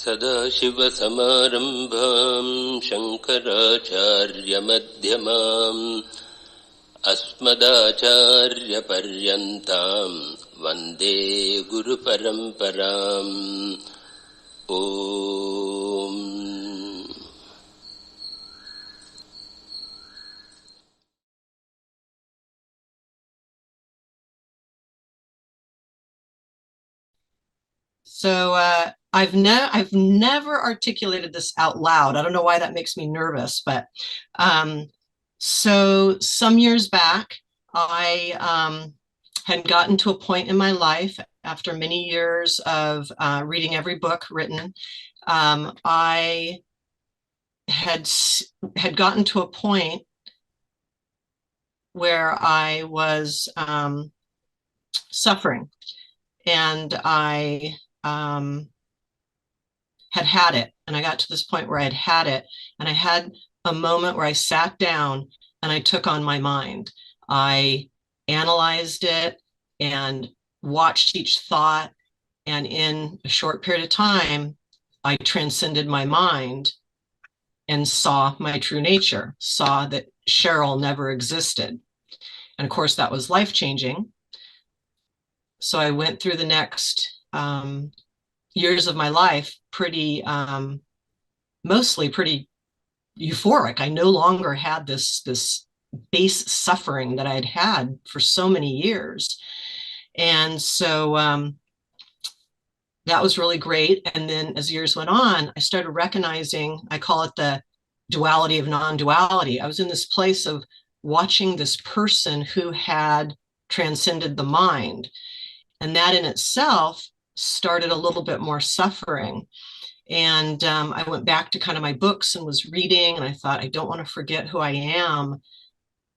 सदाशिवसमारम्भां शङ्कराचार्यमध्यमाम् अस्मदाचार्यपर्यन्तां वन्दे गुरुपरम्पराम्. ॐ. So I've never articulated this out loud. I don't know why that makes me nervous, but so some years back, I had gotten to a point in my life after many years of reading every book written. I had gotten to a point where I was suffering, and I had it, and I got to this point where I had it, and I had a moment where I sat down and I took on my mind. I analyzed it and watched each thought, and in a short period of time, I transcended my mind and saw my true nature, saw that Cheryl never existed. And of course, that was life-changing. So I went through the next years of my life mostly pretty euphoric. I no longer had this base suffering that I'd had for so many years. And so that was really great. And then as years went on, I started recognizing, I call it the duality of non-duality. I was in this place of watching this person who had transcended the mind. And that in itself started a little bit more suffering. And I went back to kind of my books and was reading, and I thought, I don't want to forget who I am,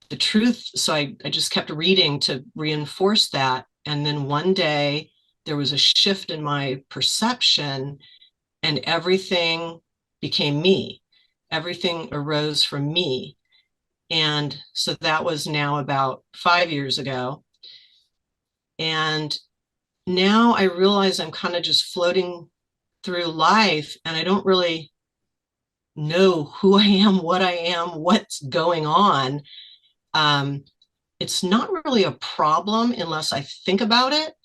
the truth. So I just kept reading to reinforce that. And then one day there was a shift in my perception, and everything became me. Everything arose from me. And so that was now about 5 years ago. And now I realize I'm kind of just floating through life, and I don't really know who I am, what's going on. It's not really a problem unless I think about it,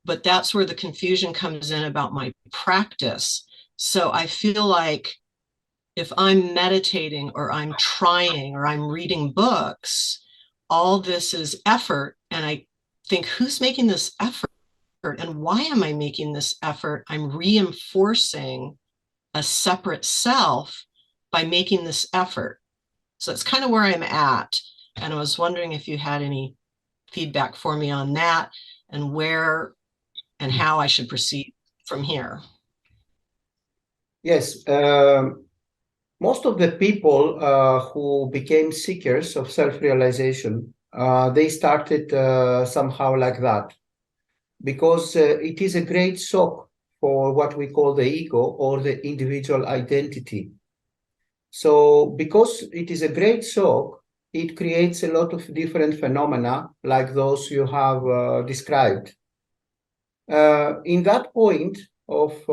but that's where the confusion comes in about my practice. So I feel like if I'm meditating or I'm trying or I'm reading books, all this is effort, and I think, who's making this effort? And why am I making this effort? I'm reinforcing a separate self by making this effort. So that's kind of where I'm at. And I was wondering if you had any feedback for me on that, and where and how I should proceed from here. Yes. Most of the people who became seekers of self-realization, they started somehow like that. Because it is a great shock for what we call the ego or the individual identity. So because it is a great shock, it creates a lot of different phenomena like those you have described. In that point of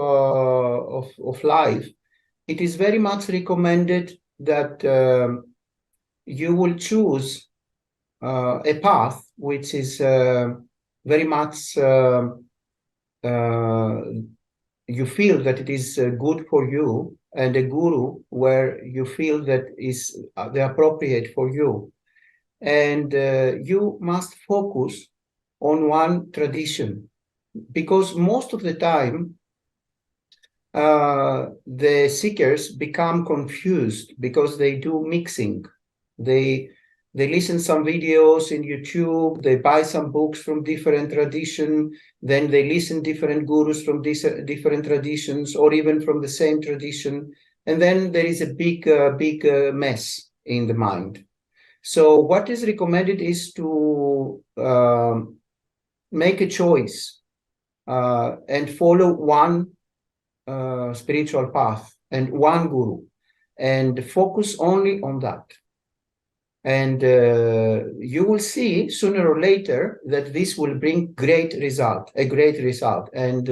life, it is very much recommended that you will choose a path which is very much you feel that it is good for you, and a guru where you feel that is the appropriate for you. And you must focus on one tradition, because most of the time the seekers become confused because they do mixing. They listen some videos in YouTube, they buy some books from different tradition, then they listen different gurus from different traditions, or even from the same tradition, and then there is a big mess in the mind. So what is recommended is to make a choice and follow one spiritual path and one guru, and focus only on that. And you will see sooner or later that this will bring a great result. And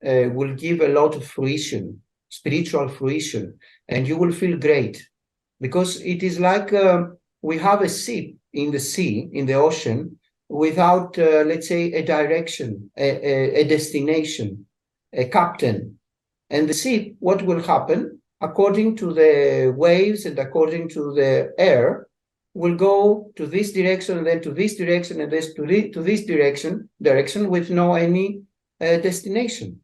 will give a lot of fruition, spiritual fruition, and you will feel great. Because it is like we have a ship in the sea, in the ocean, without, let's say, a direction, a destination, a captain. And the ship, what will happen, according to the waves and according to the air, will go to this direction and then to this direction and this to this direction with no any destination.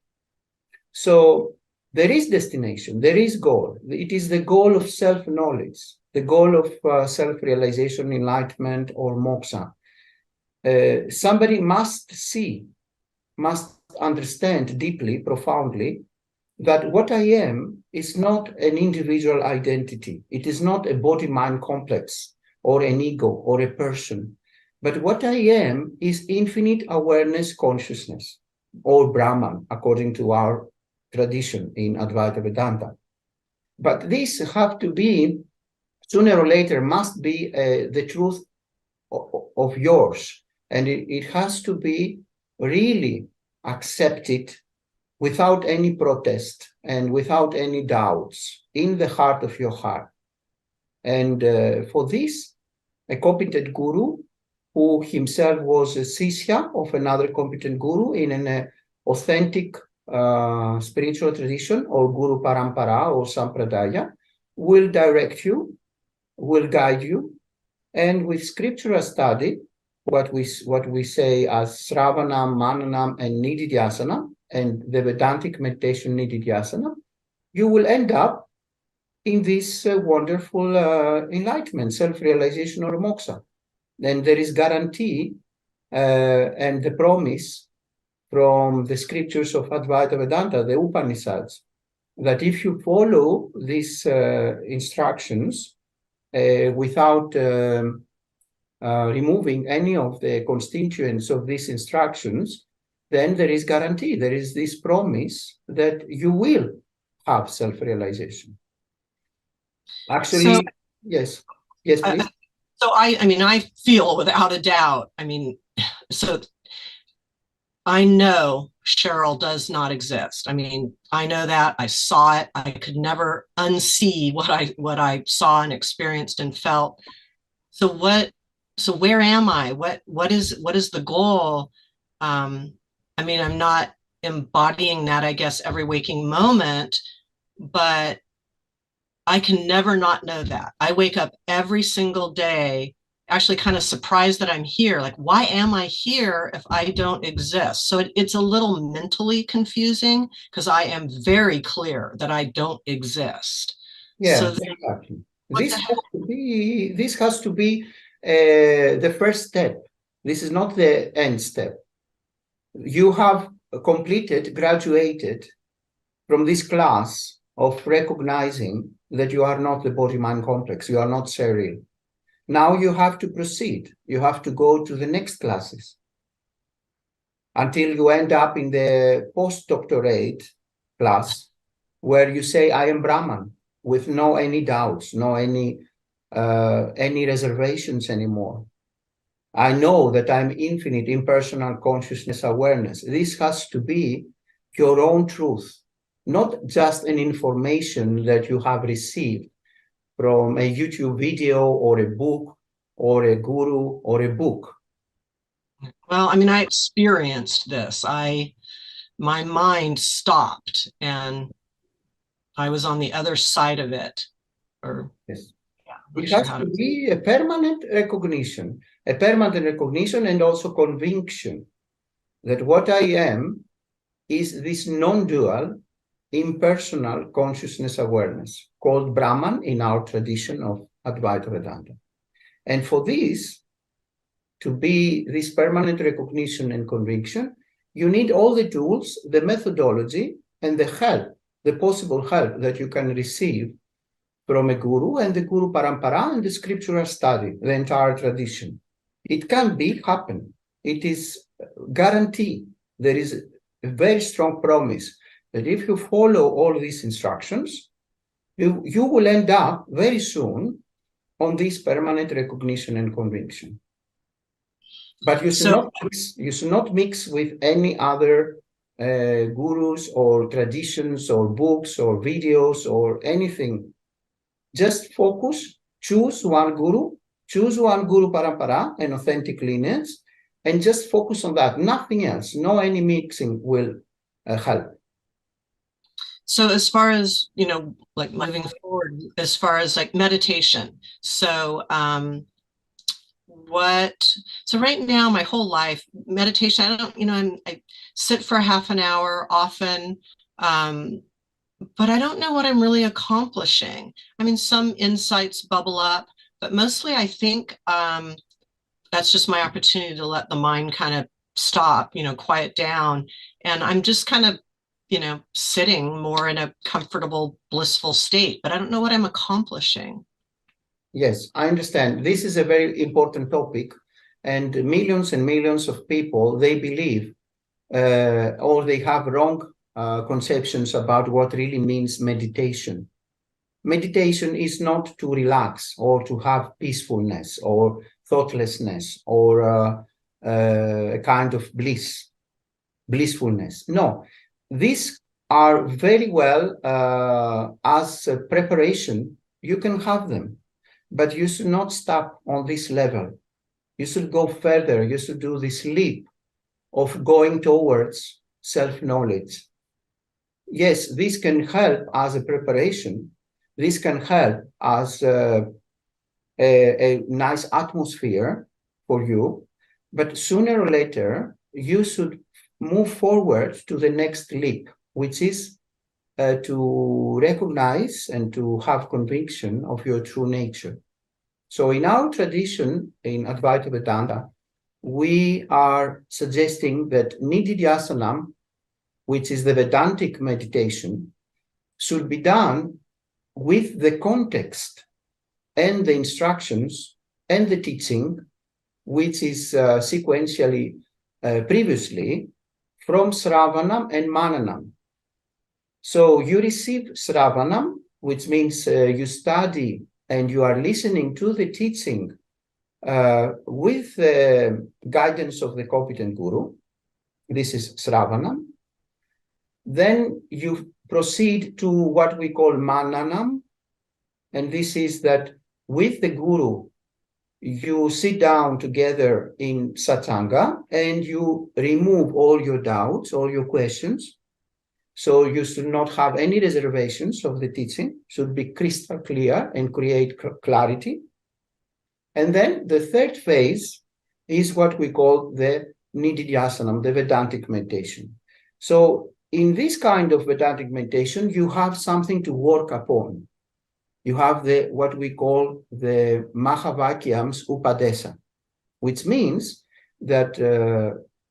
So there is destination, there is goal. It is the goal of self-knowledge, the goal of self-realization, enlightenment, or moksha. Somebody must see, must understand deeply, profoundly, that what I am is not an individual identity. It is not a body-mind complex or an ego or a person. But what I am is infinite awareness consciousness, or Brahman, according to our tradition in Advaita Vedanta. But this have to be, sooner or later, must be the truth of yours. And it has to be really accepted without any protest and without any doubts in the heart of your heart. And for this, a competent guru, who himself was a sishya of another competent guru in an authentic spiritual tradition, or Guru Parampara or Sampradaya, will direct you, will guide you, and with scriptural study, what we say as Sravanam, Mananam, and Nidhi Dhyasanam, and the Vedantic Meditation Nidhi Dhyasanam, you will end up in this wonderful enlightenment, self-realization, or moksha. Then there is guarantee and the promise from the scriptures of Advaita Vedanta, the Upanishads, that if you follow these instructions without removing any of the constituents of these instructions, then there is guarantee, there is this promise that you will have self-realization. Actually, So, yes, please. So I mean, I feel without a doubt, I mean, so I know Cheryl does not exist. I mean, I know that, I saw it. I could never unsee what I saw and experienced and felt. So where am I? What is the goal? I mean, I'm not embodying that, I guess, every waking moment, but I can never not know that. I wake up every single day actually kind of surprised that I'm here. Like, why am I here if I don't exist? So it's a little mentally confusing because I am very clear that I don't exist. Yeah, so exactly. This has to be the first step. This is not the end step. You have graduated from this class of recognizing that you are not the body-mind complex, you are not Cheryl. Now you have to proceed. You have to go to the next classes until you end up in the postdoctorate class where you say, I am Brahman, with no any doubts, no any reservations anymore. I know that I'm infinite, impersonal consciousness awareness. This has to be your own truth, not just an information that you have received from a YouTube video or a book or a guru or a book. Well, I mean, I experienced this. My mind stopped and I was on the other side of it. Or yes. Yeah, it has to be a permanent recognition and also conviction that what I am is this non-dual, impersonal consciousness awareness called Brahman in our tradition of Advaita Vedanta. And for this to be this permanent recognition and conviction, you need all the tools, the methodology, and the help, the possible help that you can receive from a guru and the Guru Parampara and the scriptural study, the entire tradition. It can happen. It is guaranteed. There is a very strong promise that if you follow all these instructions, you will end up very soon on this permanent recognition and conviction. But you should not mix with any other gurus or traditions or books or videos or anything. Just focus, choose one Guru Parampara, an authentic lineage, and just focus on that, nothing else. No any mixing will help. So as far as, like moving forward, as far as like meditation, so right now, my whole life, meditation, I sit for half an hour often, but I don't know what I'm really accomplishing. I mean, some insights bubble up, but mostly I think that's just my opportunity to let the mind kind of stop, quiet down. And I'm just kind of, sitting more in a comfortable, blissful state, but I don't know what I'm accomplishing. Yes, I understand. This is a very important topic, and millions of people, they believe or they have wrong conceptions about what really means meditation. Meditation is not to relax or to have peacefulness or thoughtlessness or a kind of blissfulness. No, these are very well as a preparation. You can have them, but you should not stop on this level. You should go further. You should do this leap of going towards self-knowledge. Yes, this can help as a preparation. This can help as a nice atmosphere for you, but sooner or later, you should move forward to the next leap, which is to recognize and to have conviction of your true nature. So in our tradition, in Advaita Vedanta, we are suggesting that Nidhi Dhyasanam, which is the Vedantic meditation, should be done with the context and the instructions and the teaching, which is sequentially previously from Sravanam and Mananam. So you receive Sravanam, which means you study and you are listening to the teaching with the guidance of the competent Guru. This is Sravanam. Then you proceed to what we call Mananam, and this is that with the Guru, you sit down together in Satsanga and you remove all your doubts, all your questions. So you should not have any reservations of the teaching, should be crystal clear and create clarity. And then the third phase is what we call the Nidhi Dhyasanam, the Vedantic meditation. So in this kind of Vedantic meditation, you have something to work upon. You have what we call the Mahavakyams Upadesa, which means that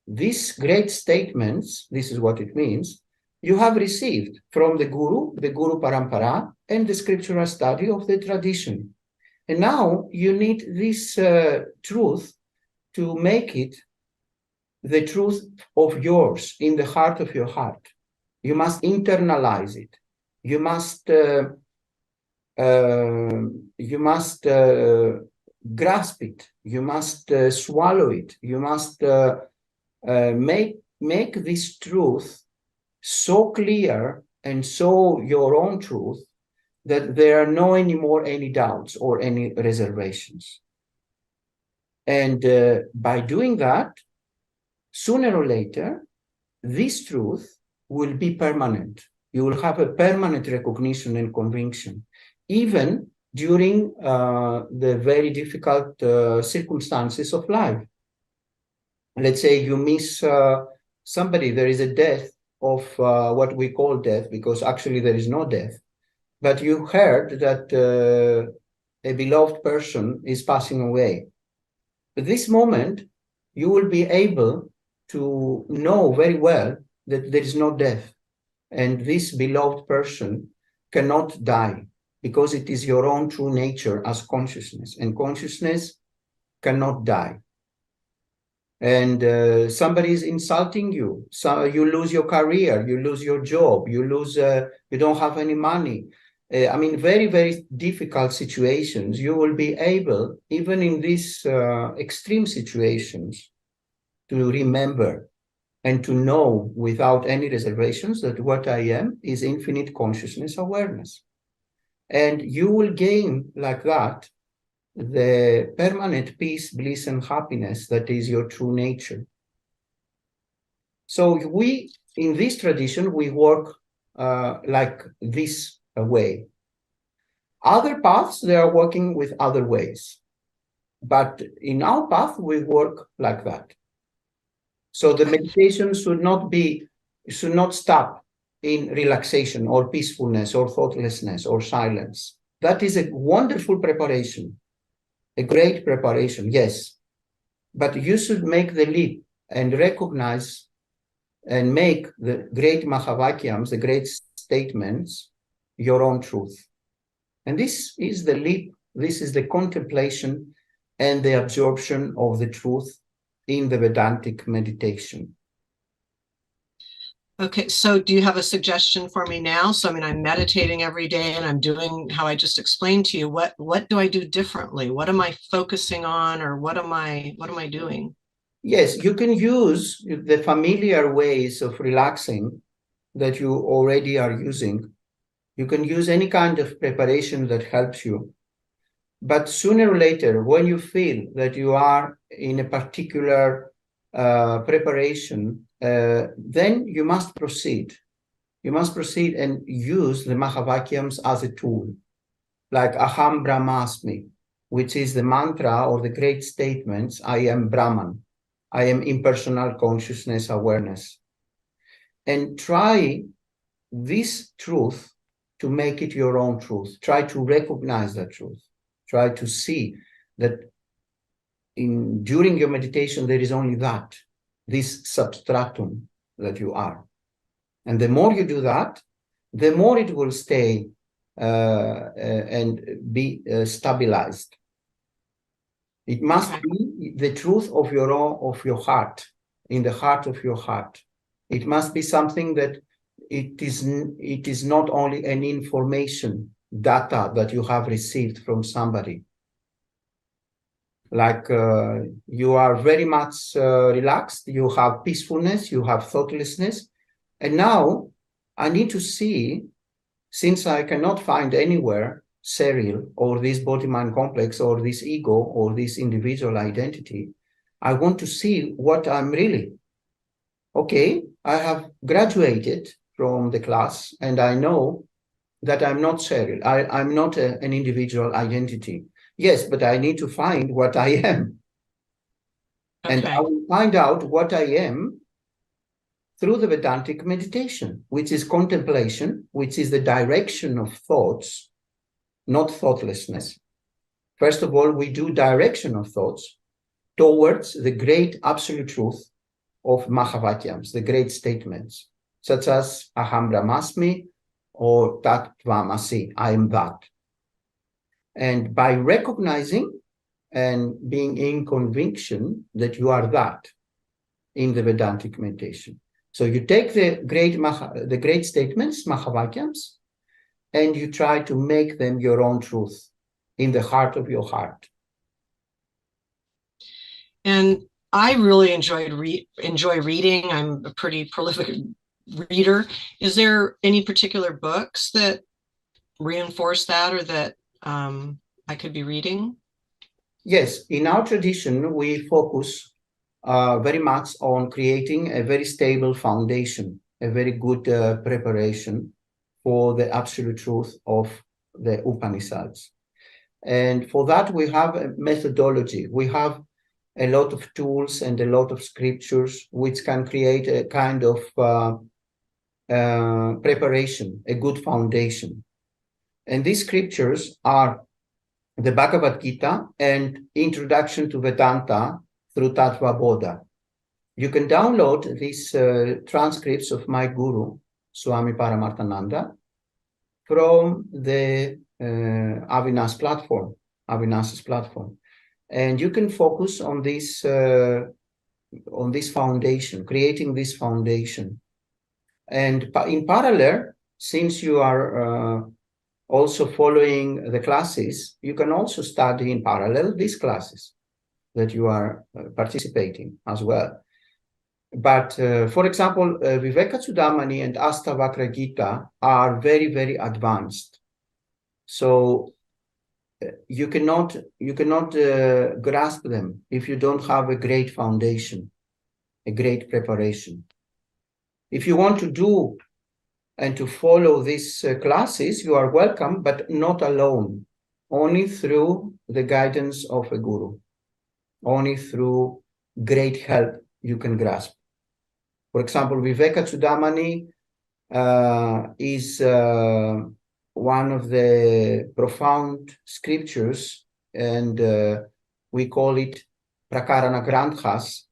these great statements, this is what it means, you have received from the Guru Parampara, and the scriptural study of the tradition. And now you need this truth to make it the truth of yours in the heart of your heart. You must internalize it. You must grasp it. You must swallow it. You must make this truth so clear and so your own truth that there are no anymore any doubts or any reservations. And by doing that, sooner or later, this truth will be permanent. You will have a permanent recognition and conviction, even during the very difficult circumstances of life. Let's say you miss somebody, there is a death of what we call death, because actually there is no death. But you heard that a beloved person is passing away. At this moment, you will be able to know very well that there is no death. And this beloved person cannot die, because it is your own true nature as consciousness. And consciousness cannot die. And somebody is insulting you, so you lose your career, you lose your job, you don't have any money. I mean, very, very difficult situations. You will be able, even in these extreme situations, to remember and to know without any reservations that what I am is infinite consciousness awareness. And you will gain like that the permanent peace, bliss, and happiness that is your true nature. So we, in this tradition, we work like this way. Other paths, they are working with other ways. But in our path, we work like that. So the meditation should not stop in relaxation or peacefulness or thoughtlessness or silence. That is a wonderful preparation, a great preparation, yes. But you should make the leap and recognize and make the great Mahavakyams, the great statements, your own truth. And this is the leap, this is the contemplation and the absorption of the truth in the Vedantic meditation. Okay, so do you have a suggestion for me now? So, I mean, I'm meditating every day and I'm doing how I just explained to you. What do I do differently? What am I focusing on, or what am I doing? Yes, you can use the familiar ways of relaxing that you already are using. You can use any kind of preparation that helps you. But sooner or later, when you feel that you are in a particular preparation, then you must proceed. You must proceed and use the Mahavakyams as a tool, like Aham Brahmasmi, which is the mantra or the great statements, I am Brahman, I am impersonal consciousness awareness. And try this truth to make it your own truth. Try to recognize that truth. Try to see that during your meditation, there is only that, this substratum that you are. And the more you do that, the more it will stay and be stabilized. It must be the truth of your heart, in the heart of your heart. It must be something that it is not only an information, data that you have received from somebody. Like you are very much relaxed, you have peacefulness, you have thoughtlessness. And now I need to see, since I cannot find anywhere Cheryl or this body-mind complex or this ego or this individual identity, I want to see what I'm really. Okay, I have graduated from the class and I know that I'm not Cheryl. I'm not an individual identity. Yes, but I need to find what I am. Okay. And I will find out what I am through the Vedantic meditation, which is contemplation, which is the direction of thoughts, not thoughtlessness. First of all, we do direction of thoughts towards the great absolute truth of Mahavakyams, the great statements, such as Aham Brahmasmi or Tat Tvamasi, I am that. And by recognizing and being in conviction that you are that in the Vedantic meditation. So you take the great statements, Mahavakyams, and you try to make them your own truth in the heart of your heart. And I really enjoy reading. I'm a pretty prolific reader. Is there any particular books that reinforce that or that I could be reading? Yes, in our tradition, we focus very much on creating a very stable foundation, a very good preparation for the absolute truth of the Upanishads. And for that, we have a methodology. We have a lot of tools and a lot of scriptures which can create a kind of preparation, a good foundation. And these scriptures are the Bhagavad Gita and Introduction to Vedanta through Tattva Bodha. You can download these transcripts of my guru, Swami Paramarthananda, from the Avinash's platform. And you can focus on this foundation, creating this foundation. And in parallel, since you are also following the classes, you can also study in parallel these classes that you are participating as well. But for example, Vivekachudamani and Astavakra Gita are very, very advanced. So you cannot grasp them if you don't have a great foundation, a great preparation. If you want to do and to follow these classes, you are welcome, but not alone, only through the guidance of a guru, only through great help you can grasp. For example, Vivekachudamani is one of the profound scriptures, and we call it Prakarana Granthas,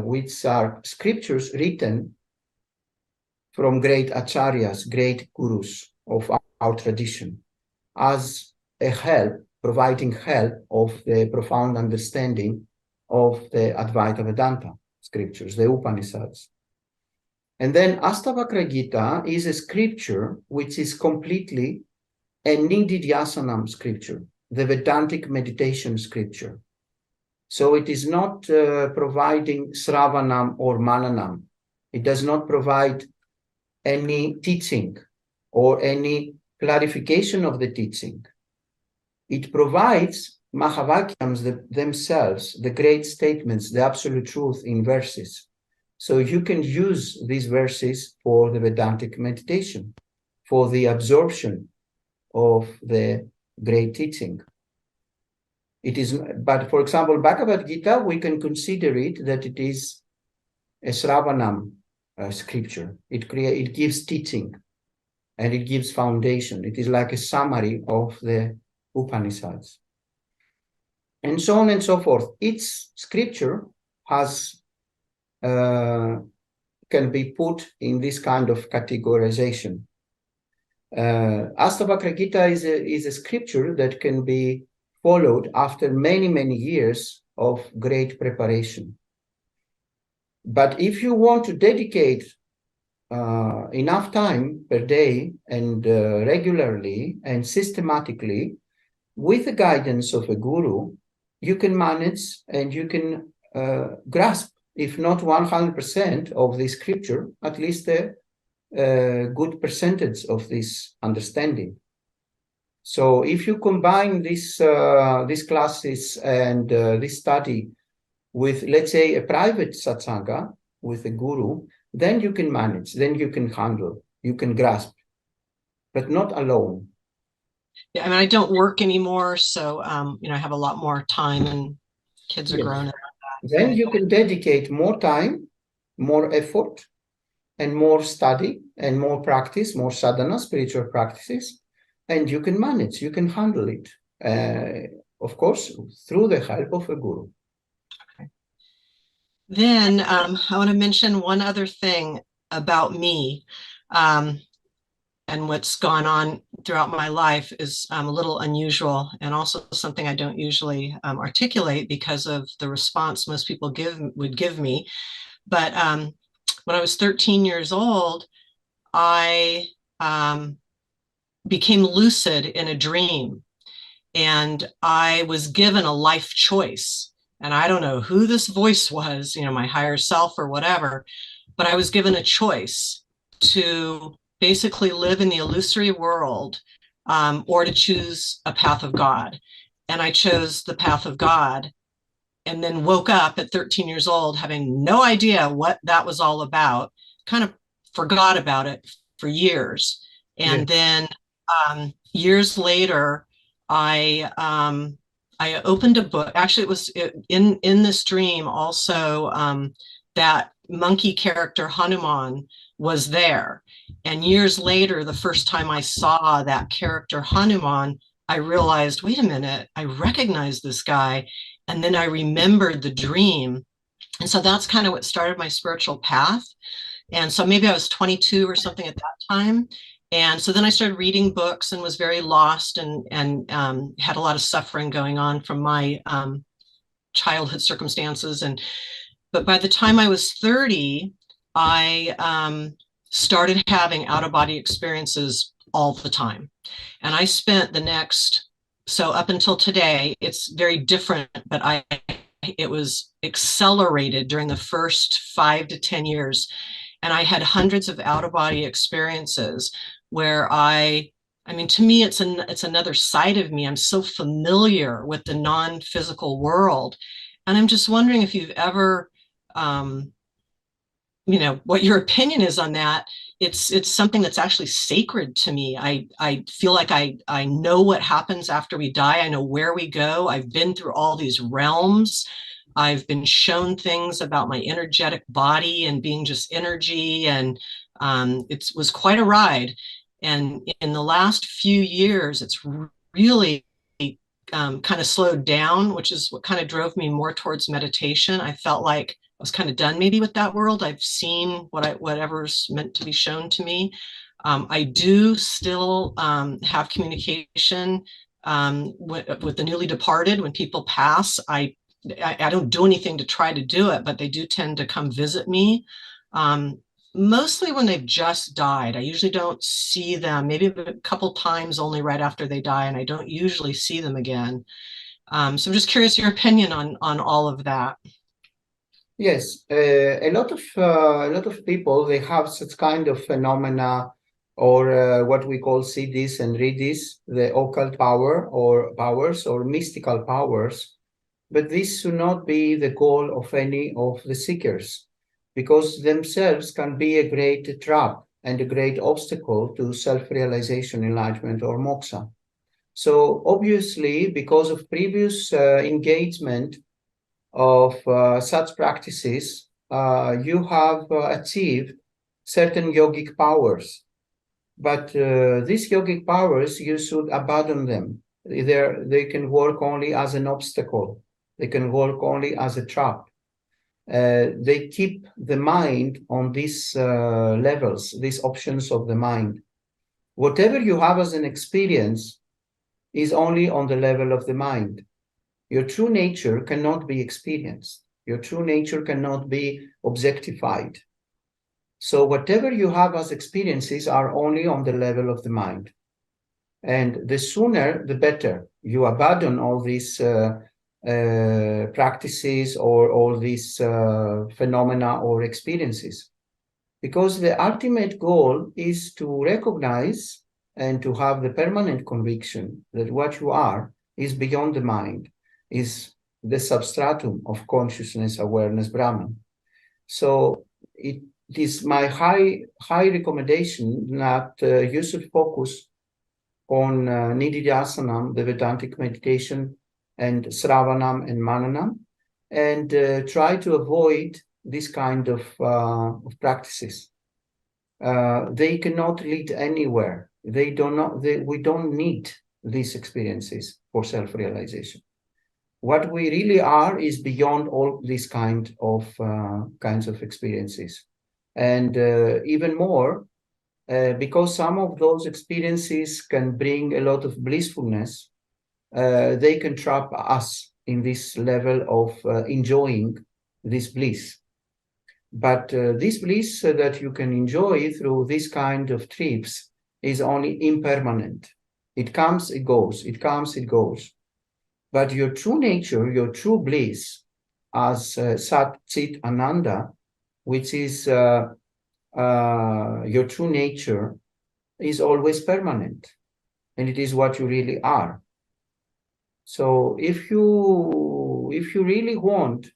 which are scriptures written from great acharyas, great gurus of our tradition, as a help, providing help of the profound understanding of the Advaita Vedanta scriptures, the Upanishads. And then Astavakra Gita is a scripture which is completely a Nidhi Dhyasanam scripture, the Vedantic Meditation scripture. So it is not providing Sravanam or Mananam. It does not provide any teaching or any clarification of the teaching. It provides Mahavakyams themselves, the great statements, the absolute truth in verses. So you can use these verses for the Vedantic meditation, for the absorption of the great teaching. It is, but for example, Bhagavad Gita, we can consider it that it is a Sravanam scripture. It gives teaching and it gives foundation. It is like a summary of the Upanishads. And so on and so forth. Each scripture has can be put in this kind of categorization. Astavakra Gita is a scripture that can be followed after many, many years of great preparation. But if you want to dedicate enough time per day and regularly and systematically with the guidance of a guru, you can manage and you can grasp, if not 100% of the scripture, at least a good percentage of this understanding. So if you combine these classes and this study with, let's say, a private satsanga with a guru, then you can manage, then you can handle, you can grasp, but not alone. Yeah, I mean, I don't work anymore, so I have a lot more time, and kids are grown up. Then you can dedicate more time, more effort, and more study, and more practice, more sadhana, spiritual practices, and you can manage, you can handle it, of course, through the help of a guru. Okay. Then I want to mention one other thing about me. And what's gone on throughout my life is a little unusual, and also something I don't usually articulate because of the response most people would give me. But when I was 13 years old, I became lucid in a dream, and I was given a life choice. And I don't know who this voice was, my higher self or whatever, but I was given a choice to basically live in the illusory world or to choose a path of God. And I chose the path of God, and then woke up at 13 years old having no idea what that was all about, kind of forgot about it for years. And then years later, I opened a book. Actually, it was in this dream also that monkey character Hanuman was there. And years later, the first time I saw that character Hanuman, I realized, wait a minute, I recognize this guy. And then I remembered the dream. And so that's kind of what started my spiritual path. And so maybe I was 22 or something at that time. And so then I started reading books and was very lost and had a lot of suffering going on from my childhood circumstances. But by the time I was 30, I started having out-of-body experiences all the time. And I spent the next, so up until today, it's very different, but I it was accelerated during the first 5 to 10 years. And I had hundreds of out-of-body experiences where I mean, to me, it's another side of me. I'm so familiar with the non-physical world. And I'm just wondering if you've ever, what your opinion is on that. It's something that's actually sacred to me. I feel like I know what happens after we die. I know where we go. I've been through all these realms. I've been shown things about my energetic body and being just energy. And it was quite a ride. And in the last few years, it's really kind of slowed down, which is what kind of drove me more towards meditation. I felt like I was kind of done maybe with that world. I've seen whatever's meant to be shown to me. I do still have communication with the newly departed. When people pass, I don't do anything to try to do it, but they do tend to come visit me. Mostly when they've just died. I usually don't see them, maybe a couple times only right after they die, and I don't usually see them again. So I'm just curious your opinion on all of that. Yes, a lot of people, they have such kind of phenomena, or what we call see this and read this, the occult power or powers or mystical powers. But this should not be the goal of any of the seekers, because themselves can be a great trap and a great obstacle to self-realization, enlightenment, or moksha. So obviously, because of previous engagement of such practices, you have achieved certain yogic powers. But these yogic powers, you should abandon them. They can work only as an obstacle. They can work only as a trap. They keep the mind on these levels, these options of the mind. Whatever you have as an experience is only on the level of the mind. Your true nature cannot be experienced. Your true nature cannot be objectified. So whatever you have as experiences are only on the level of the mind. And the sooner, the better. You abandon all these practices or all these phenomena or experiences. Because the ultimate goal is to recognize and to have the permanent conviction that what you are is beyond the mind, is the substratum of consciousness, awareness, Brahman. So it is my high recommendation that you should focus on Nidhi Dhyasanam, the Vedantic Meditation, and Sravanam and Mananam, and try to avoid this kind of practices. They cannot lead anywhere. We don't need these experiences for self-realization. What we really are is beyond all these kinds of experiences. And even more, because some of those experiences can bring a lot of blissfulness, they can trap us in this level of enjoying this bliss. But this bliss that you can enjoy through this kind of trips is only impermanent. It comes, it goes, it comes, it goes. But your true nature, your true bliss, as Satchitananda, which is your true nature, is always permanent. And it is what you really are. So if you really want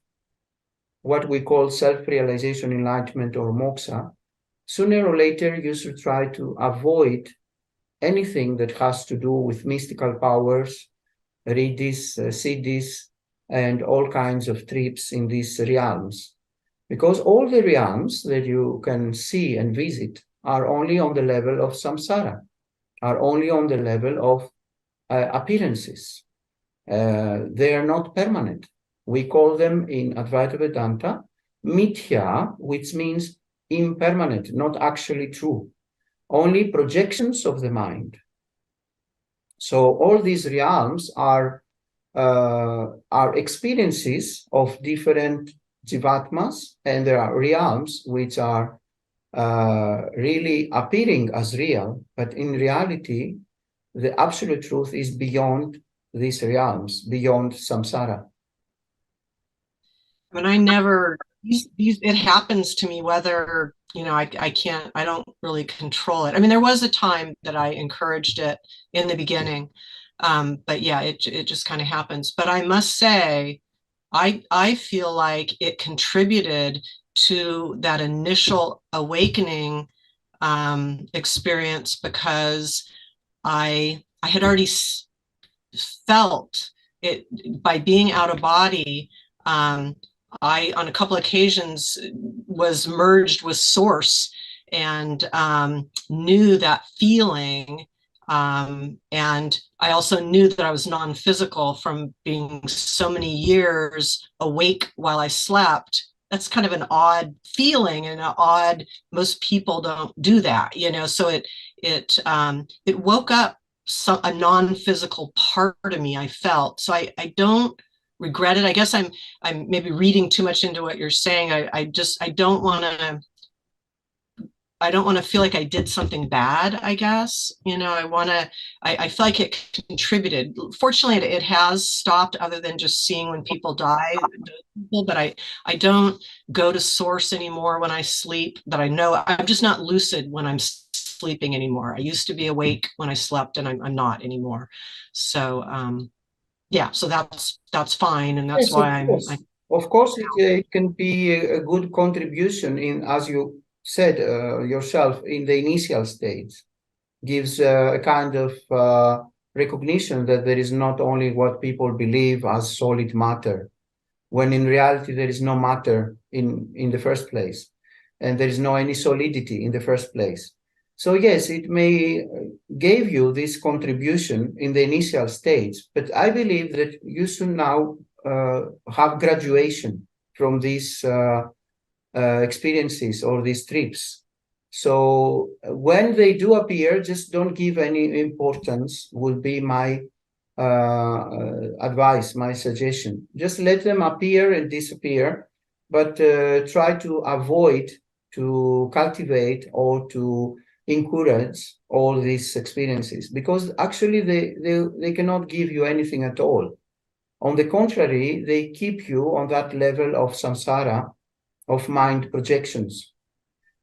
what we call self-realization, enlightenment, or moksha, sooner or later you should try to avoid anything that has to do with mystical powers, read this, see this, and all kinds of trips in these realms. Because all the realms that you can see and visit are only on the level of samsara, are only on the level of appearances. They are not permanent. We call them in Advaita Vedanta mithya, which means impermanent, not actually true. Only projections of the mind. So all these realms are experiences of different jivatmas, and there are realms which are really appearing as real, but in reality, the absolute truth is beyond these realms, beyond samsara. I mean, I never, it happens to me whether, I don't really control it. I mean, there was a time that I encouraged it in the beginning. But yeah, it just kind of happens. But I must say, I feel like it contributed to that initial awakening experience because I had already felt it by being out of body. I, on a couple of occasions, was merged with Source and knew that feeling. And I also knew that I was non-physical from being so many years awake while I slept. That's kind of an odd feeling and an odd, most people don't do that, so it woke up a non-physical part of me. I felt so I don't regret it. I guess I'm maybe reading too much into what you're saying. I don't want to feel like I did something bad, I guess. I feel like it contributed. Fortunately, it has stopped, other than just seeing when people die. But I don't go to Source anymore when I sleep, that I know. I'm just not lucid when I'm sleeping anymore. I used to be awake when I slept, and I'm not anymore. So yeah, so that's fine, and that's Yes, of why course. Of course, it can be a good contribution in, as you said yourself, in the initial stage. Gives a kind of recognition that there is not only what people believe as solid matter, when in reality there is no matter in the first place, and there is no any solidity in the first place. So yes, it may give you this contribution in the initial stage, but I believe that you should now have graduation from these experiences or these trips. So when they do appear, just don't give any importance, would be my advice, my suggestion. Just let them appear and disappear, but try to avoid to cultivate or to encourage all these experiences, because actually they cannot give you anything at all. On the contrary, they keep you on that level of samsara, of mind projections.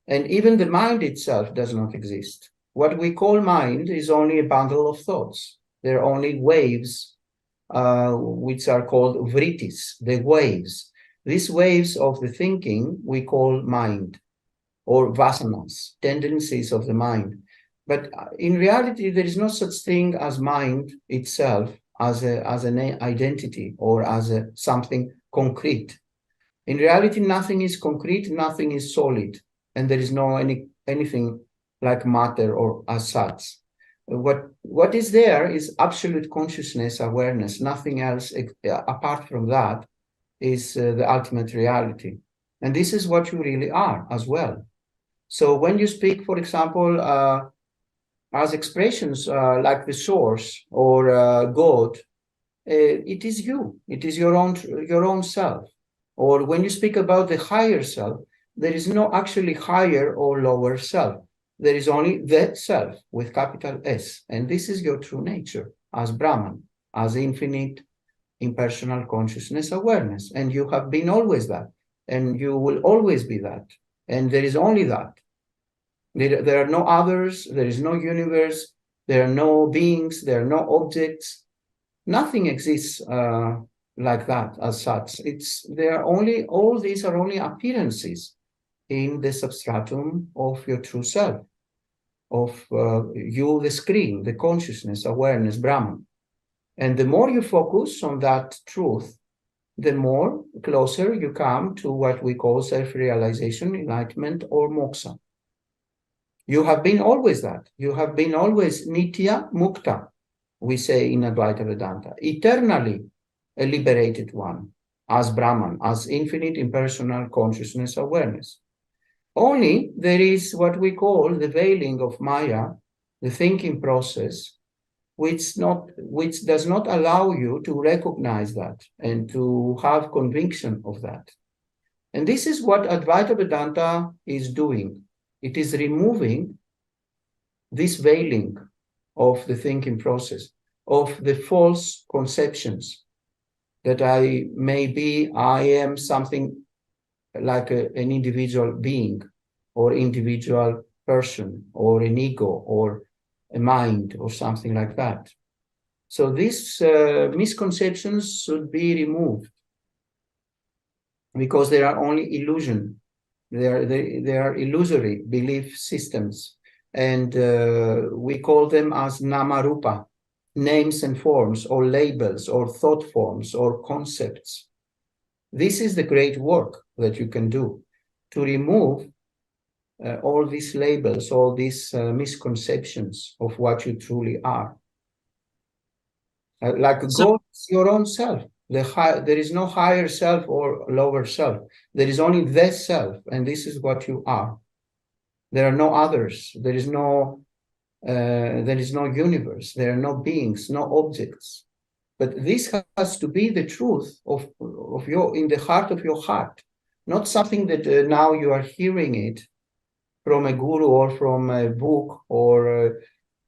And even the mind itself does not exist. What we call mind is only a bundle of thoughts. They're only waves, which are called vrittis, the waves. These waves of the thinking we call mind, or vasanas, tendencies of the mind. But in reality, there is no such thing as mind itself as an identity or as something concrete. In reality, nothing is concrete, nothing is solid, and there is no anything like matter or as such. What is there is absolute consciousness, awareness. Nothing else apart from that is the ultimate reality. And this is what you really are as well. So when you speak, for example, as expressions like the source or God, it is you. It is your own self. Or when you speak about the higher self, there is no actually higher or lower self. There is only the self with capital S. And this is your true nature as Brahman, as infinite impersonal consciousness awareness. And you have been always that. And you will always be that. And there is only that. There are no others. There is no universe. There are no beings. There are no objects. Nothing exists like that as such. All these are only appearances in the substratum of your true self, of you, the screen, the consciousness, awareness, Brahman. And the more you focus on that truth, the more closer you come to what we call self-realization, enlightenment, or moksha. You have been always that. You have been always nitya mukta, we say in Advaita Vedanta, eternally a liberated one, as Brahman, as infinite impersonal consciousness awareness. Only there is what we call the veiling of Maya, the thinking process, which does not allow you to recognize that and to have conviction of that. And this is what Advaita Vedanta is doing. It is removing this veiling of the thinking process, of the false conceptions. that I am something like an individual being or individual person or an ego or a mind or something like that. So these misconceptions should be removed because they are only illusion. They are illusory belief systems. And we call them as namarupa, names and forms or labels or thought forms or concepts. This is the great work that you can do to remove all these labels, all these misconceptions of what you truly are. God is your own self. There is no higher self or lower self. There is only the self, and this is what you are. There are no others. There is no universe. There are no beings, no objects. But this has to be the truth of your in the heart of your heart, not something that now you are hearing it from a guru or from a book or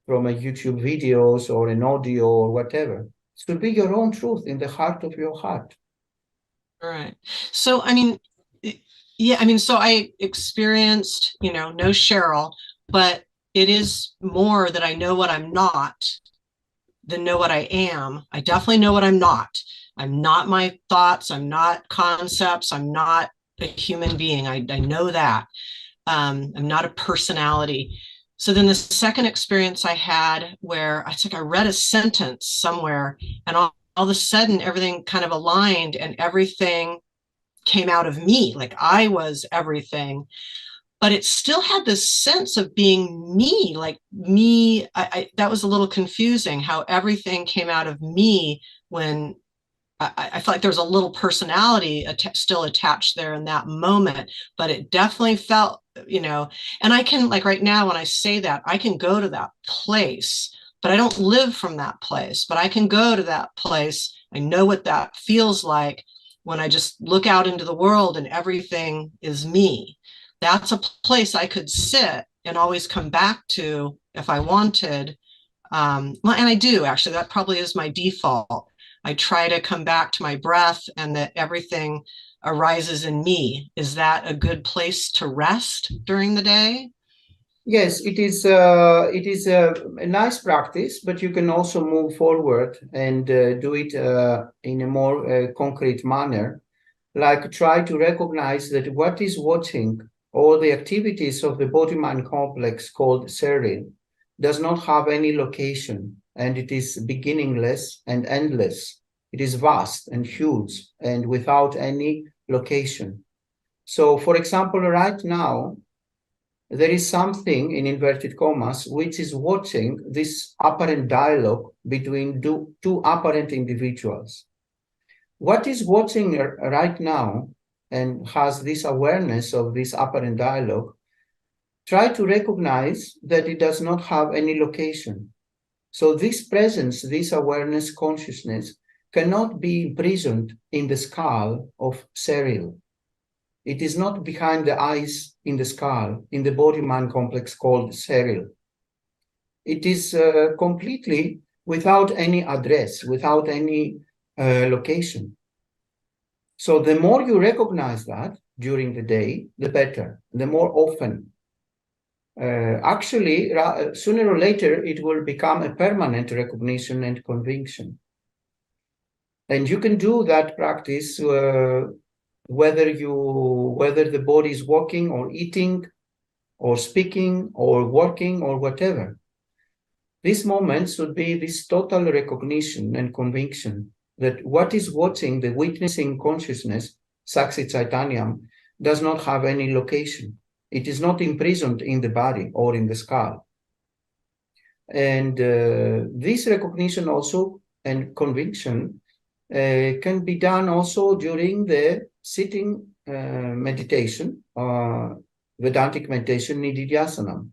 from a YouTube videos or an audio or whatever. It should be your own truth in the heart of your heart. All right. So, I mean, yeah, I mean, so I experienced, no Cheryl, but it is more that I know what I'm not than know what I am. I definitely know what I'm not. I'm not my thoughts. I'm not concepts. I'm not a human being. I know that. I'm not a personality. So then the second experience I had where it's like I read a sentence somewhere and all of a sudden everything kind of aligned and everything came out of me, like I was everything. But it still had this sense of being me, like me. That was a little confusing how everything came out of me when I felt like there was a little personality still attached there in that moment, but it definitely felt, and I can, like right now, when I say that, I can go to that place, but I don't live from that place, but I can go to that place. I know what that feels like when I just look out into the world and everything is me. That's a place I could sit and always come back to if I wanted. And I do, actually, that probably is my default. I try to come back to my breath and that everything arises in me. Is that a good place to rest during the day? Yes, it is. It is a nice practice, but you can also move forward and do it in a more concrete manner. Like try to recognize that what is watching all the activities of the body-mind complex called Cheryl does not have any location, and it is beginningless and endless. It is vast and huge and without any location. So, for example, right now, there is something in inverted commas which is watching this apparent dialogue between two apparent individuals. What is watching right now and has this awareness of this apparent dialogue, try to recognize that it does not have any location. So this presence, this awareness, consciousness cannot be imprisoned in the skull of Cheryl. It is not behind the eyes in the skull, in the body-mind complex called Cheryl. It is completely without any address, without any location. So the more you recognize that during the day, the better, the more often. Actually, sooner or later, it will become a permanent recognition and conviction. And you can do that practice whether the body is walking or eating or speaking or working or whatever. These moments would be this total recognition and conviction that what is watching, the witnessing consciousness, Satchitananda, does not have any location. It is not imprisoned in the body or in the skull. And this recognition also and conviction can be done also during the sitting meditation, Vedantic Meditation, Nidhi Dhyasanam,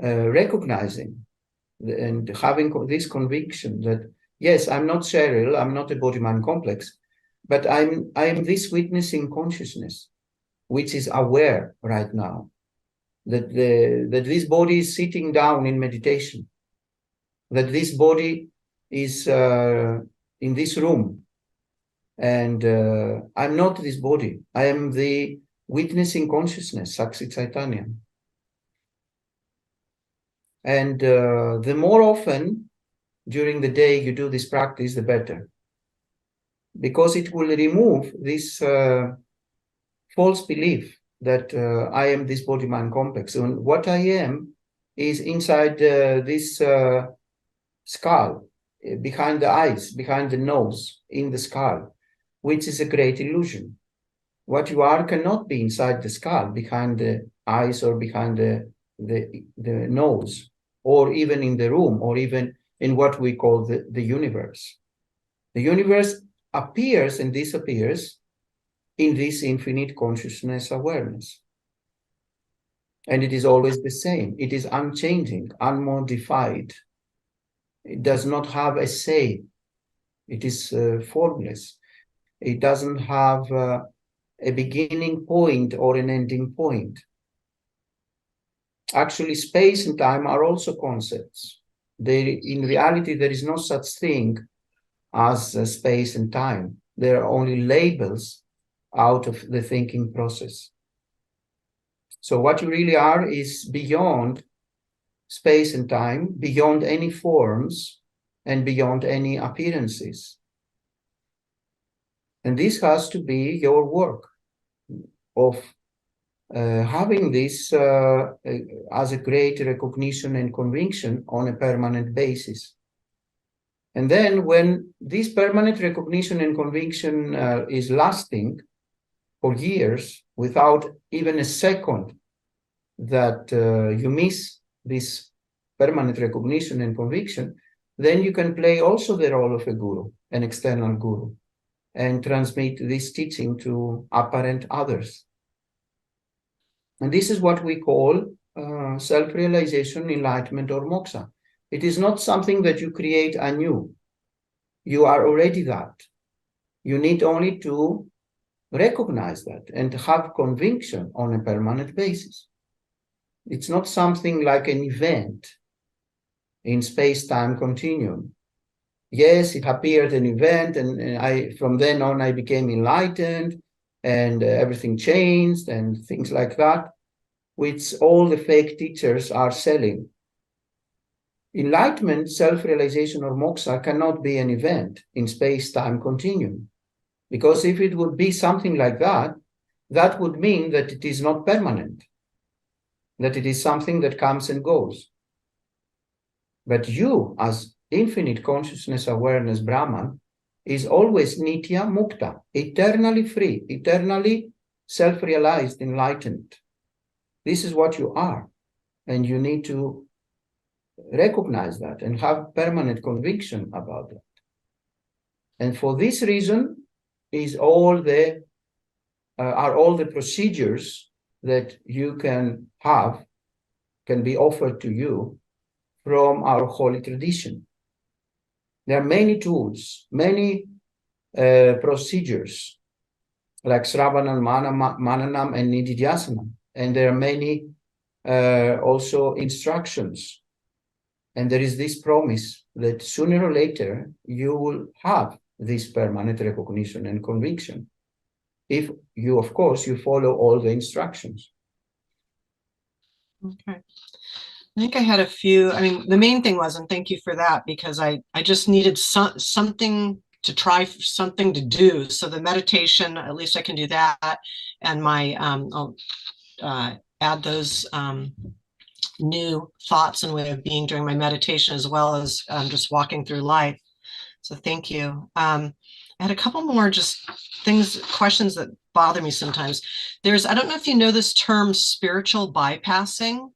recognizing and having this conviction that, yes, I'm not Cheryl, I'm not a body-mind complex, but I'm this witnessing consciousness, which is aware right now that this body is sitting down in meditation, that this body is in this room, And I'm not this body. I am the witnessing consciousness, Satchitananda. And the more often during the day you do this practice, the better. Because it will remove this false belief that I am this body-mind complex. And what I am is inside this skull, behind the eyes, behind the nose, in the skull, which is a great illusion. What you are cannot be inside the skull, behind the eyes or behind the nose, or even in the room, or even in what we call the universe. The universe appears and disappears in this infinite consciousness awareness. And it is always the same. It is unchanging, unmodified. It does not have a say. It is formless. It doesn't have a beginning point or an ending point. Actually, space and time are also concepts. In reality, there is no such thing as space and time. There are only labels out of the thinking process. So what you really are is beyond space and time, beyond any forms, and beyond any appearances. And this has to be your work of having this as a great recognition and conviction on a permanent basis. And then when this permanent recognition and conviction is lasting for years, without even a second that you miss this permanent recognition and conviction, then you can play also the role of a guru, an external guru, and transmit this teaching to apparent others. And this is what we call self-realization, enlightenment, or moksha. It is not something that you create anew. You are already that. You need only to recognize that and have conviction on a permanent basis. It's not something like an event in space-time continuum. Yes, it appeared an event, and from then on I became enlightened, and everything changed, and things like that, which all the fake teachers are selling. Enlightenment, self-realization, or moksha cannot be an event in space-time continuum. Because if it would be something like that, that would mean that it is not permanent, that it is something that comes and goes. But you, as infinite consciousness awareness Brahman, is always nitya mukta, eternally free, eternally self-realized, enlightened. This is what you are. And you need to recognize that and have permanent conviction about that. And for this reason are all the procedures that you can have, can be offered to you from our holy tradition. There are many tools, many procedures, like Sravanam, Mananam, and Nidhi Dhyasanam. And there are many also instructions. And there is this promise that sooner or later you will have this permanent recognition and conviction. If you, of course, you follow all the instructions. Okay. I think I had a few, the main thing was, and thank you for that, because I just needed something to try, something to do. So the meditation, at least I can do that. And my, I'll add those new thoughts and way of being during my meditation, as well as just walking through life. So thank you. I had a couple more just questions that bother me sometimes. I don't know if you know this term, spiritual bypassing.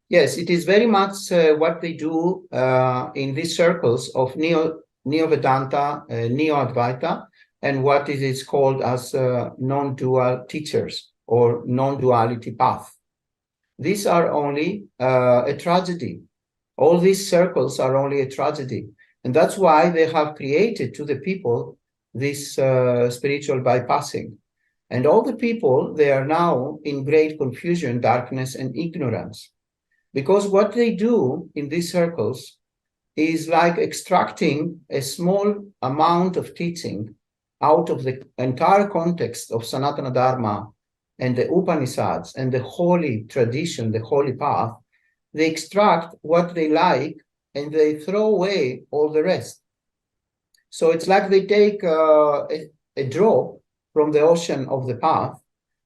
Yes, it is very much what they do in these circles of Neo-Vedanta, Neo-Advaita, and what it is called as non-dual teachers or non-duality path. These are only a tragedy. All these circles are only a tragedy. And that's why they have created to the people this spiritual bypassing. And all the people, they are now in great confusion, darkness, and ignorance. Because what they do in these circles is like extracting a small amount of teaching out of the entire context of Sanatana Dharma and the Upanishads and the holy tradition, the holy path, they extract what they like and they throw away all the rest. So it's like they take a drop from the ocean of the path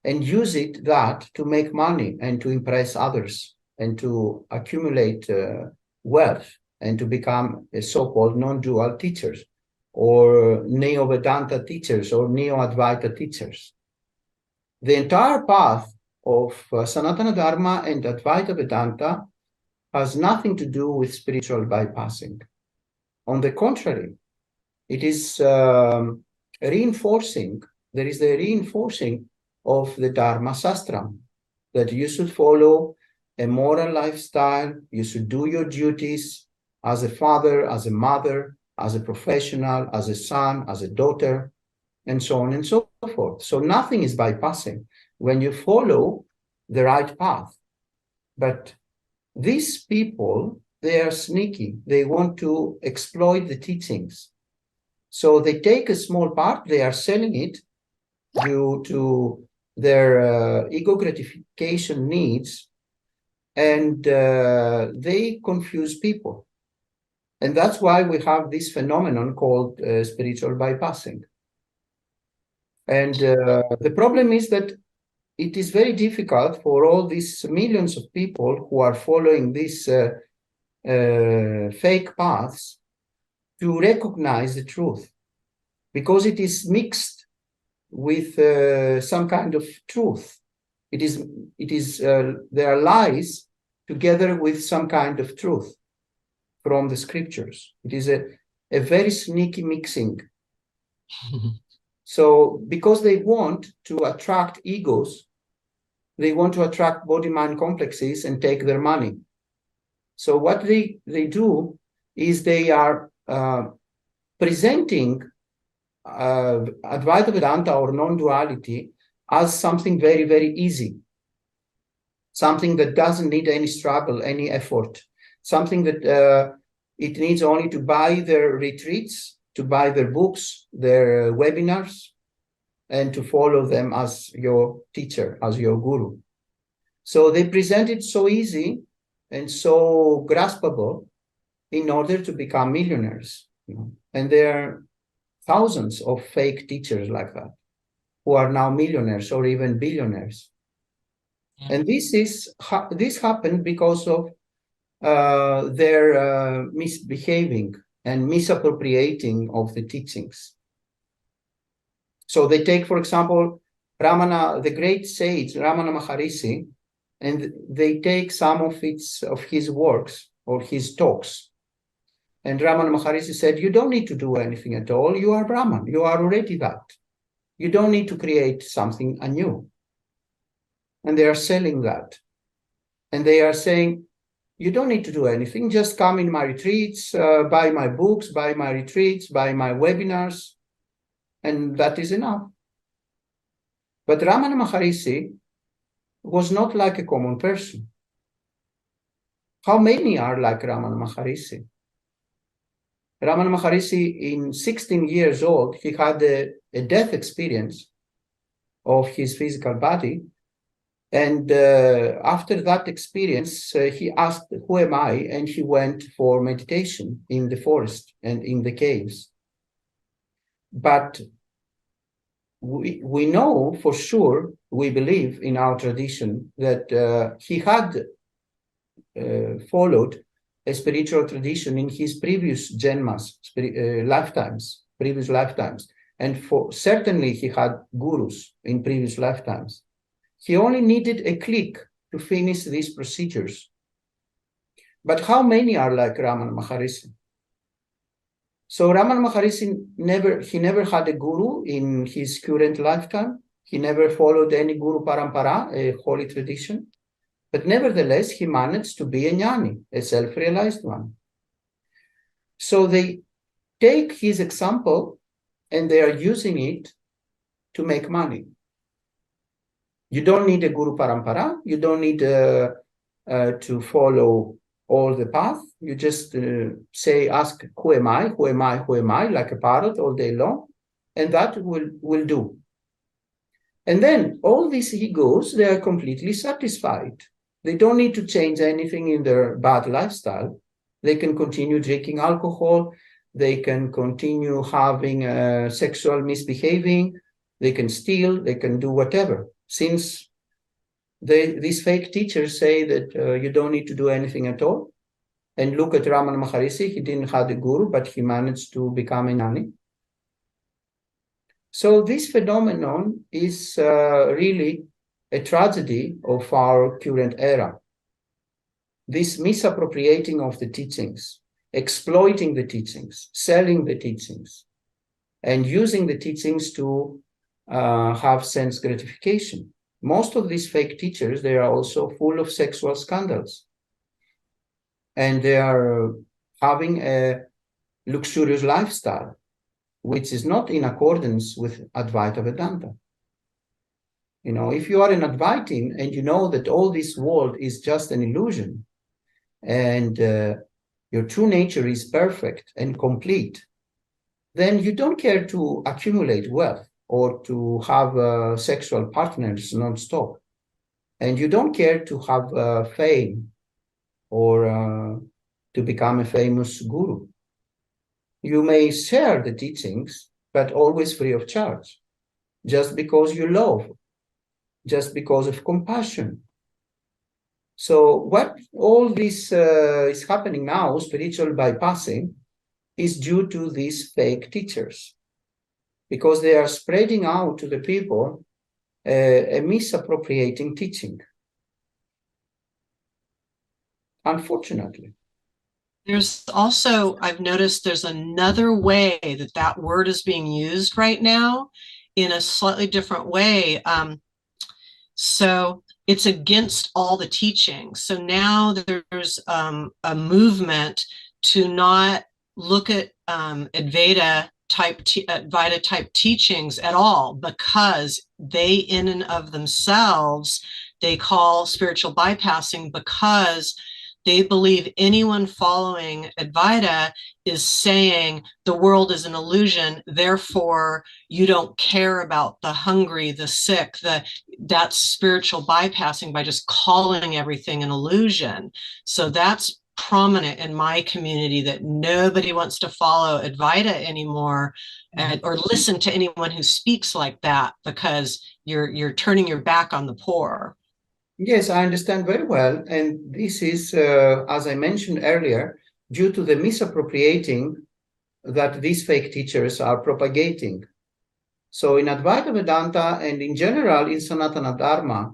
and use that to make money and to impress others and to accumulate wealth and to become a so-called non-dual teachers or Neo-Vedanta teachers or Neo-Advaita teachers. The entire path of Sanatana Dharma and Advaita Vedanta has nothing to do with spiritual bypassing. On the contrary, it is reinforcing, there is the reinforcing of the Dharma Sastra, that you should follow a moral lifestyle, you should do your duties as a father, as a mother, as a professional, as a son, as a daughter, and so on and so forth. So nothing is bypassing when you follow the right path. But these people, they are sneaky. They want to exploit the teachings. So they take a small part, they are selling it due to their ego gratification needs, and they confuse people. And that's why we have this phenomenon called spiritual bypassing. And the problem is that it is very difficult for all these millions of people who are following these fake paths to recognize the truth, because it is mixed with some kind of truth. It is there are lies together with some kind of truth from the scriptures. It is a very sneaky mixing. So because they want to attract egos, they want to attract body-mind complexes and take their money. So what they do is they are presenting Advaita Vedanta or non-duality as something very, very easy, something that doesn't need any struggle, any effort, something that it needs only to buy their retreats, to buy their books, their webinars, and to follow them as your teacher, as your guru. So they present it so easy and so graspable in order to become millionaires. And there are thousands of fake teachers like that who are now millionaires or even billionaires. And this happened because of their misbehaving and misappropriating of the teachings. So they take, for example, Ramana, the great sage Ramana Maharishi, and they take some of his works or his talks. And Ramana Maharishi said, you don't need to do anything at all. You are Brahman. You are already that. You don't need to create something anew. And they are selling that. And they are saying, you don't need to do anything. Just come in my retreats, buy my books, buy my retreats, buy my webinars. And that is enough. But Ramana Maharishi was not like a common person. How many are like Ramana Maharishi? Ramana Maharishi, in 16 years old, he had a death experience of his physical body. And after that experience, he asked, who am I? And he went for meditation in the forest and in the caves. But we know for sure, we believe in our tradition, that he had followed a spiritual tradition in his previous janmas, previous lifetimes. And certainly he had gurus in previous lifetimes. He only needed a click to finish these procedures. But how many are like Ramana Maharishi? So Ramana Maharishi never had a guru in his current lifetime. He never followed any Guru Parampara, a holy tradition. But nevertheless, he managed to be a jnani, a self-realized one. So they take his example and they are using it to make money. You don't need a Guru Parampara. You don't need to follow all the path. You just ask, who am I? Who am I? Who am I? Like a parrot all day long. and that will do. And then all these egos, they are completely satisfied. They don't need to change anything in their bad lifestyle. They can continue drinking alcohol. They can continue having sexual misbehaving. They can steal. They can do whatever. Since these fake teachers say that you don't need to do anything at all. And look at Ramana Maharishi. He didn't have a guru, but he managed to become a nani. So this phenomenon is really a tragedy of our current era. This misappropriating of the teachings, exploiting the teachings, selling the teachings, and using the teachings to have sense gratification. Most of these fake teachers, they are also full of sexual scandals. And they are having a luxurious lifestyle, which is not in accordance with Advaita Vedanta. You know, if you are an Advaitin and you know that all this world is just an illusion and your true nature is perfect and complete, then you don't care to accumulate wealth or to have sexual partners non-stop. And you don't care to have fame or to become a famous guru. You may share the teachings, but always free of charge, just because you love, just because of compassion. So what all this is happening now, spiritual bypassing, is due to these fake teachers, because they are spreading out to the people a misappropriating teaching. Unfortunately. There's also, I've noticed there's another way that that word is being used right now in a slightly different way. So it's against all the teachings. So now there's a movement to not look at Advaita type teachings at all, because they in and of themselves, they call spiritual bypassing, because they believe anyone following Advaita is saying the world is an illusion, therefore you don't care about the hungry, the sick, that's spiritual bypassing by just calling everything an illusion. So that's prominent in my community, that nobody wants to follow Advaita anymore or listen to anyone who speaks like that, because you're turning your back on the poor. Yes, I understand very well. And this is, as I mentioned earlier, due to the misappropriating that these fake teachers are propagating. So in Advaita Vedanta and in general in Sanatana Dharma,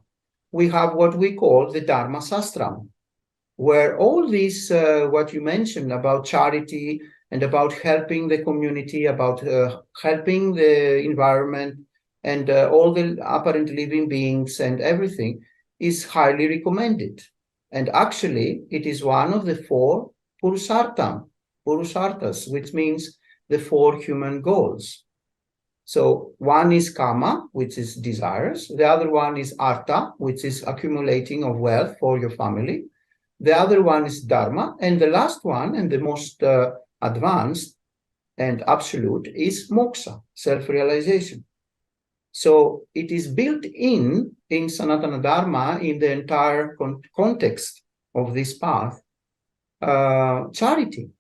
we have what we call the Dharma Sastram, where all this, what you mentioned about charity and about helping the community, about helping the environment and all the apparent living beings and everything, is highly recommended. And actually, it is one of the 4 purusarthas, which means the 4 human goals. So one is kama, which is desires. The other one is artha, which is accumulating of wealth for your family. The other one is dharma. And the last one, and the most advanced and absolute, is moksha, self-realization. So it is built in Sanatana Dharma, in the entire context of this path, charity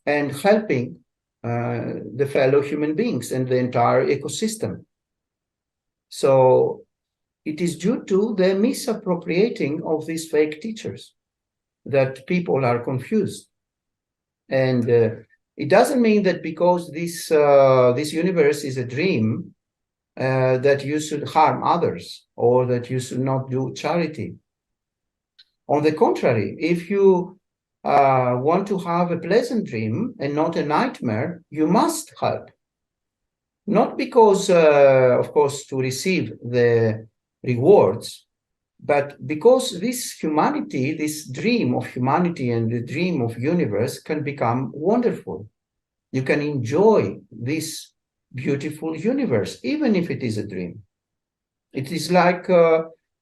and helping the fellow human beings and the entire ecosystem. So it is due to the misappropriating of these fake teachers that people are confused. And it doesn't mean that because this universe is a dream, that you should harm others or that you should not do charity. On the contrary, if you want to have a pleasant dream and not a nightmare, you must help. Not because, of course, to receive the rewards, but because this humanity, this dream of humanity and the dream of universe can become wonderful. You can enjoy this beautiful universe, even if it is a dream. It is like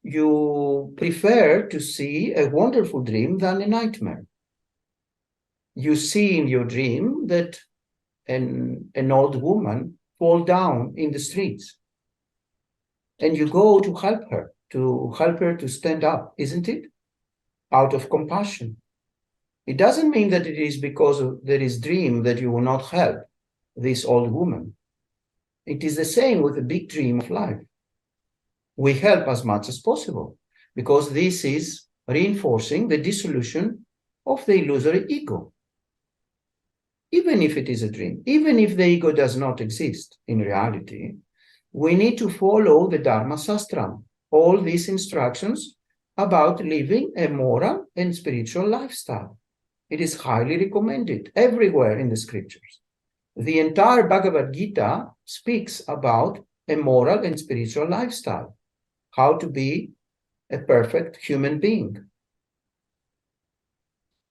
you prefer to see a wonderful dream than a nightmare. You see in your dream that an old woman fall down in the streets. And you go to help her to stand up, isn't it? Out of compassion. It doesn't mean that it is because there is dream that you will not help this old woman. It is the same with the big dream of life. We help as much as possible because this is reinforcing the dissolution of the illusory ego. Even if it is a dream, even if the ego does not exist in reality, we need to follow the Dharma Sastram, all these instructions about living a moral and spiritual lifestyle. It is highly recommended everywhere in the scriptures. The entire Bhagavad Gita speaks about a moral and spiritual lifestyle, how to be a perfect human being.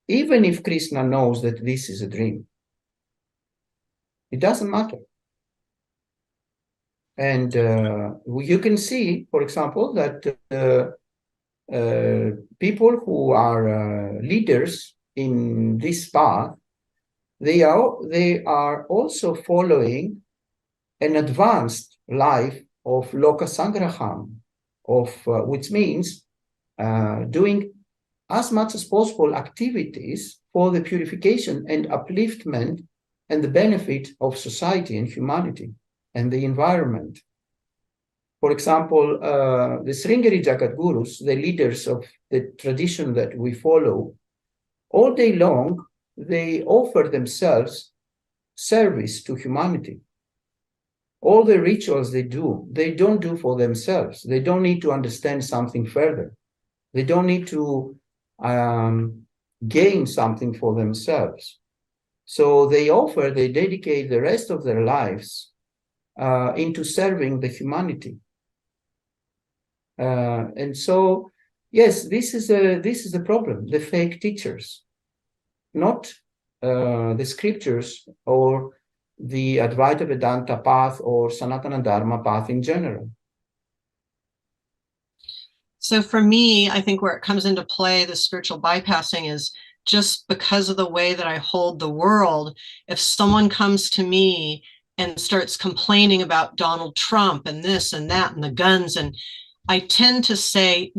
Even if Krishna knows that this is a dream, it doesn't matter. And you can see, for example, that people who are leaders in this path, they are also following an advanced life of Loka Sangraham, which means doing as much as possible activities for the purification and upliftment and the benefit of society and humanity and the environment. For example, the Sringeri Jagat Gurus, the leaders of the tradition that we follow, all day long, they offer themselves service to humanity. All the rituals they don't do for themselves. They don't need to understand something further. They don't need to gain something for themselves. So they dedicate the rest of their lives into serving the humanity. And so, yes, this is the problem, the fake teachers, not the scriptures or the Advaita Vedanta path or Sanatana Dharma path in general. So for me, I think where it comes into play, the spiritual bypassing is just because of the way that I hold the world. If someone comes to me and starts complaining about Donald Trump and this and that and the guns, and I tend to say,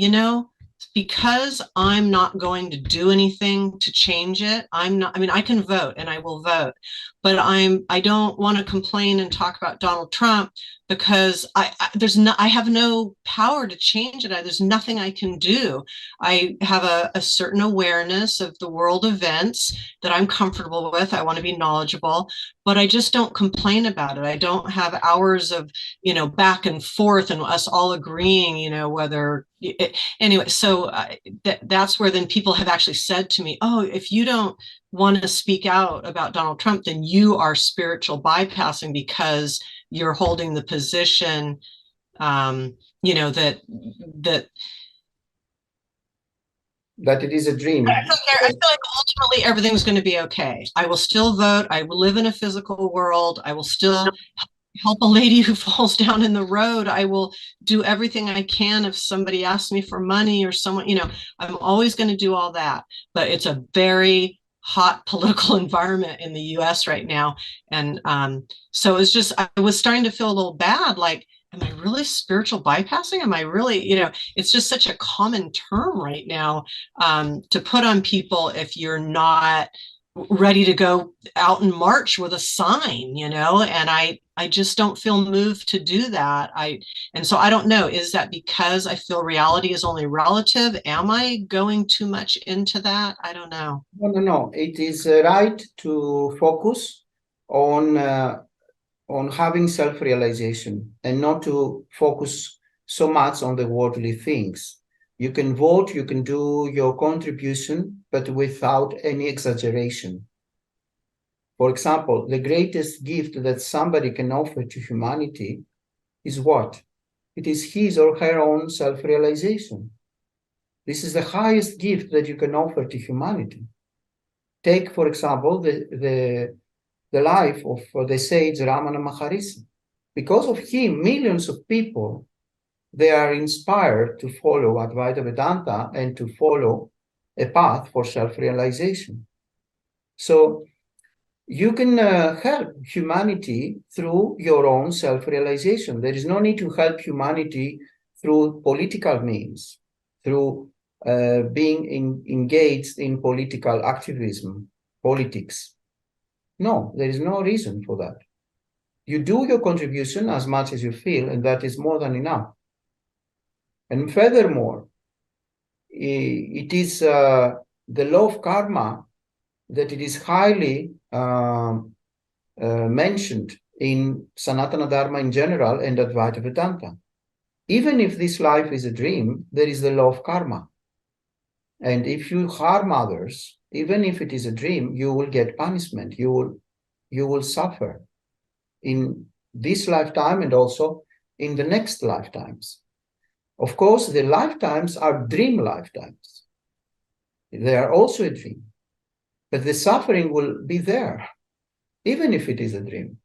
because I'm not going to do anything to change it, I can vote and I will vote, but I don't want to complain and talk about Donald Trump because I have no power to change it. There's nothing I can do. I have a certain awareness of the world events that I'm comfortable with. I want to be knowledgeable, but I just don't complain about it. I don't have hours of, back and forth and us all agreeing, whether anyway. So that's where then people have actually said to me, oh, if you don't want to speak out about Donald Trump, then you are spiritual bypassing because you're holding the position, that it is a dream. I feel like ultimately everything's going to be okay. I will still vote. I will live in a physical world. I will still help a lady who falls down in the road. I will do everything I can if somebody asks me for money or someone, I'm always going to do all that. But it's a very hot political environment in the US right now. And so it's just, I was starting to feel a little bad, like, am I really spiritual bypassing? Am I really, it's just such a common term right now to put on people if you're not ready to go out and march with a sign, and I just don't feel moved to do that. And so I don't know, is that because I feel reality is only relative? Am I going too much into that? I don't know. No. It is right to focus on having self-realization and not to focus so much on the worldly things. You can vote, you can do your contribution, but without any exaggeration. For example, the greatest gift that somebody can offer to humanity is what? It is his or her own self-realization. This is the highest gift that you can offer to humanity. Take, for example, the life of the sage Ramana Maharishi. Because of him, millions of people, they are inspired to follow Advaita Vedanta and to follow a path for self-realization. So you can help humanity through your own self-realization. There is no need to help humanity through political means, through being engaged in political activism, politics. No, there is no reason for that. You do your contribution as much as you feel, and that is more than enough. And furthermore, it is the law of karma that it is highly mentioned in Sanatana Dharma in general and Advaita Vedanta. Even if this life is a dream, there is the law of karma. And if you harm others, even if it is a dream, you will get punishment. You will suffer in this lifetime and also in the next lifetimes. Of course, the lifetimes are dream lifetimes. They are also a dream. But the suffering will be there, even if it is a dream.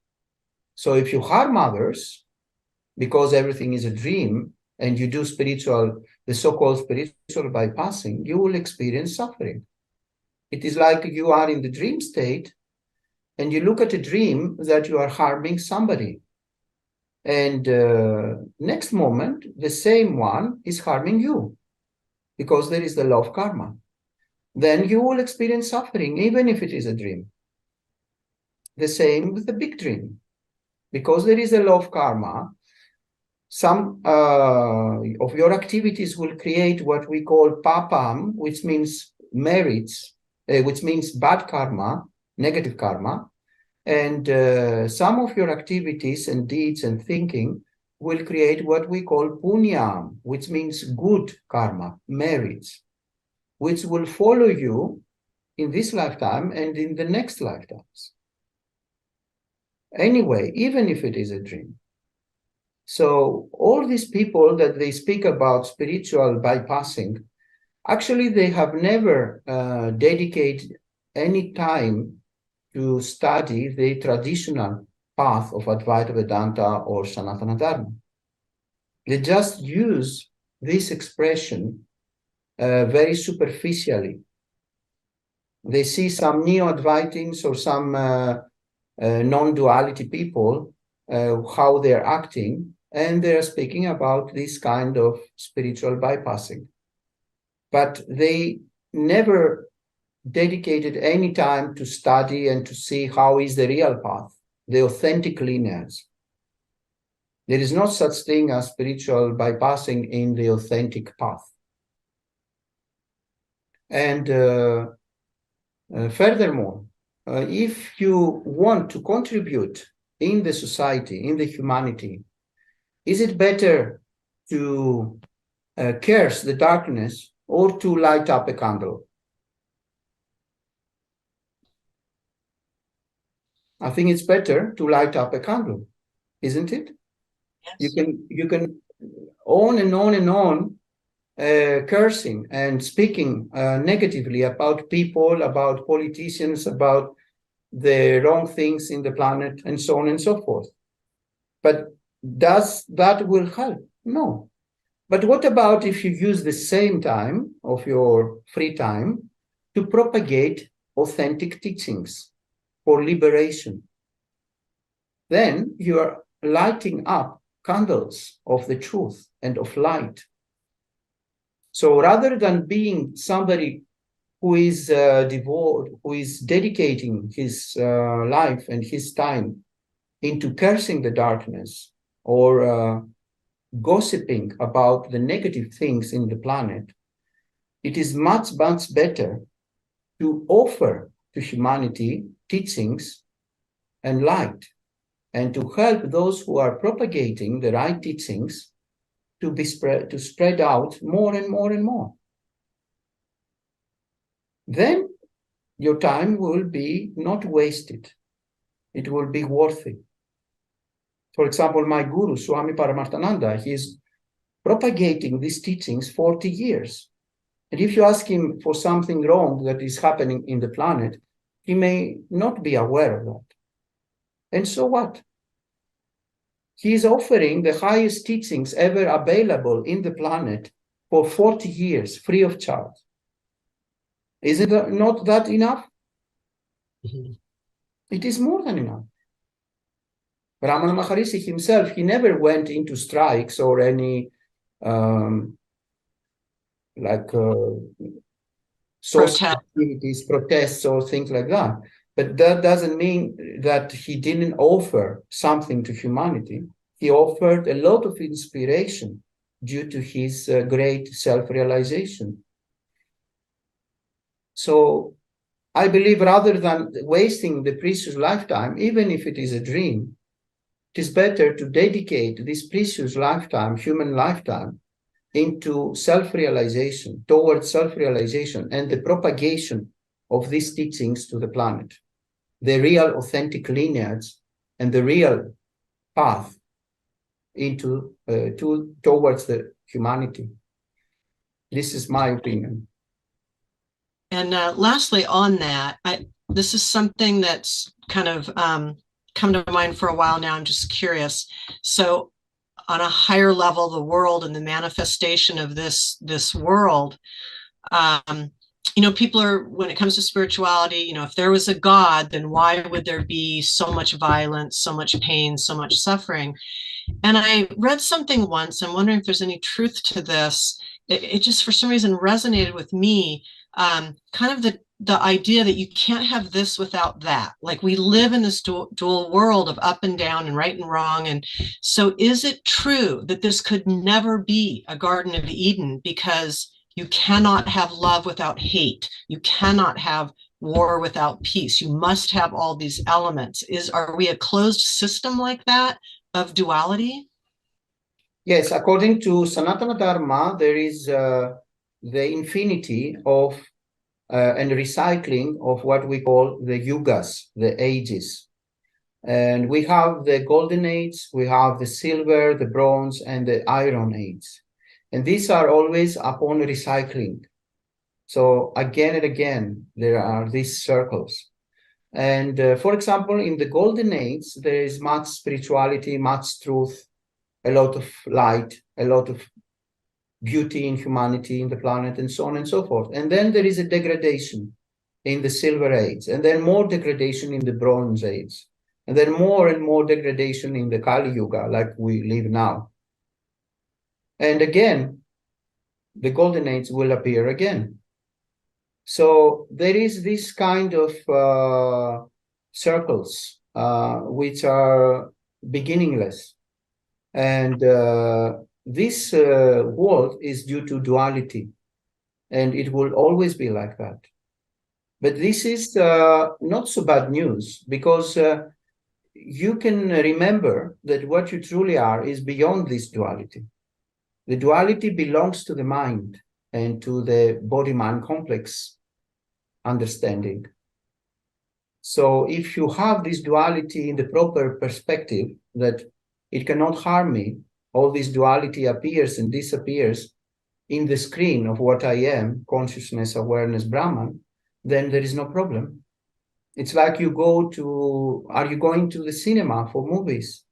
So if you harm others, because everything is a dream, and you do the so-called spiritual bypassing, you will experience suffering. It is like you are in the dream state, and you look at a dream that you are harming somebody. And next moment, the same one is harming you, because there is the law of karma. Then you will experience suffering, even if it is a dream. The same with the big dream. Because there is a law of karma, some of your activities will create what we call papam, which means merits, which means bad karma, negative karma. And some of your activities and deeds and thinking will create what we call punyam, which means good karma, merits, which will follow you in this lifetime and in the next lifetimes. Anyway, even if it is a dream. So all these people that they speak about spiritual bypassing, actually they have never dedicated any time to study the traditional path of Advaita Vedanta or Sanatana Dharma. They just use this expression very superficially. They see some neo-Advaitins or some non-duality people, how they're acting, and they're speaking about this kind of spiritual bypassing. But they never dedicated any time to study and to see how is the real path, the authentic lineage. There is no such thing as spiritual bypassing in the authentic path. And furthermore, if you want to contribute in the society, in the humanity, is it better to curse the darkness or to light up a candle? I think it's better to light up a candle, isn't it? Yes. You can on and on and on cursing and speaking negatively about people, about politicians, about the wrong things in the planet, and so on and so forth. But does that will help? No. But what about if you use the same time of your free time to propagate authentic teachings for liberation? Then you are lighting up candles of the truth and of light. So rather than being somebody who is devoted, who is dedicating his life and his time into cursing the darkness or gossiping about the negative things in the planet, it is much, much better to offer to humanity teachings and light, and to help those who are propagating the right teachings to spread out more and more and more. Then your time will be not wasted. It will be worthy. For example, my guru, Swami Paramarthananda, he is propagating these teachings 40 years. And if you ask him for something wrong that is happening in the planet, he may not be aware of that. And so what? He is offering the highest teachings ever available in the planet for 40 years, free of charge. Is it not that enough? Mm-hmm. It is more than enough. Ramana Maharishi himself, he never went into strikes or any social activities, protests, or things like that. But that doesn't mean that he didn't offer something to humanity. He offered a lot of inspiration due to his great self-realization. So I believe rather than wasting the precious lifetime, even if it is a dream, it is better to dedicate this precious lifetime, human lifetime, into self-realization, towards self-realization and the propagation of these teachings to the planet, the real authentic lineage and the real path into towards the humanity. This is my opinion. And lastly on that, this is something that's kind of come to mind for a while now. I'm just curious. So on a higher level, the world and the manifestation of this world, people are, when it comes to spirituality, if there was a God, then why would there be so much violence, so much pain, so much suffering? And I read something once, I'm wondering if there's any truth to this. It just, for some reason, resonated with me, kind of the idea that you can't have this without that. Like, we live in this dual world of up and down and right and wrong. And so is it true that this could never be a Garden of Eden, because you cannot have love without hate? You cannot have war without peace. You must have all these elements. Are we a closed system like that of duality? Yes, according to Sanatana Dharma, there is the infinity of and recycling of what we call the yugas, the ages. And we have the golden age, we have the silver, the bronze, and the iron age. And these are always upon recycling. So again and again, there are these circles. And for example, in the golden age, there is much spirituality, much truth, a lot of light, a lot of beauty in humanity, in the planet, and so on and so forth. And then there is a degradation in the silver age, and then more degradation in the bronze age, and then more and more degradation in the Kali Yuga, like we live now. And again, the golden age will appear again. So there is this kind of circles which are beginningless. And this world is due to duality, and it will always be like that. But this is not so bad news, because you can remember that what you truly are is beyond this duality. The duality belongs to the mind and to the body-mind complex understanding. So if you have this duality in the proper perspective, that it cannot harm me, all this duality appears and disappears in the screen of what I am, consciousness, awareness, Brahman, then there is no problem. It's like are you going to the cinema for movies?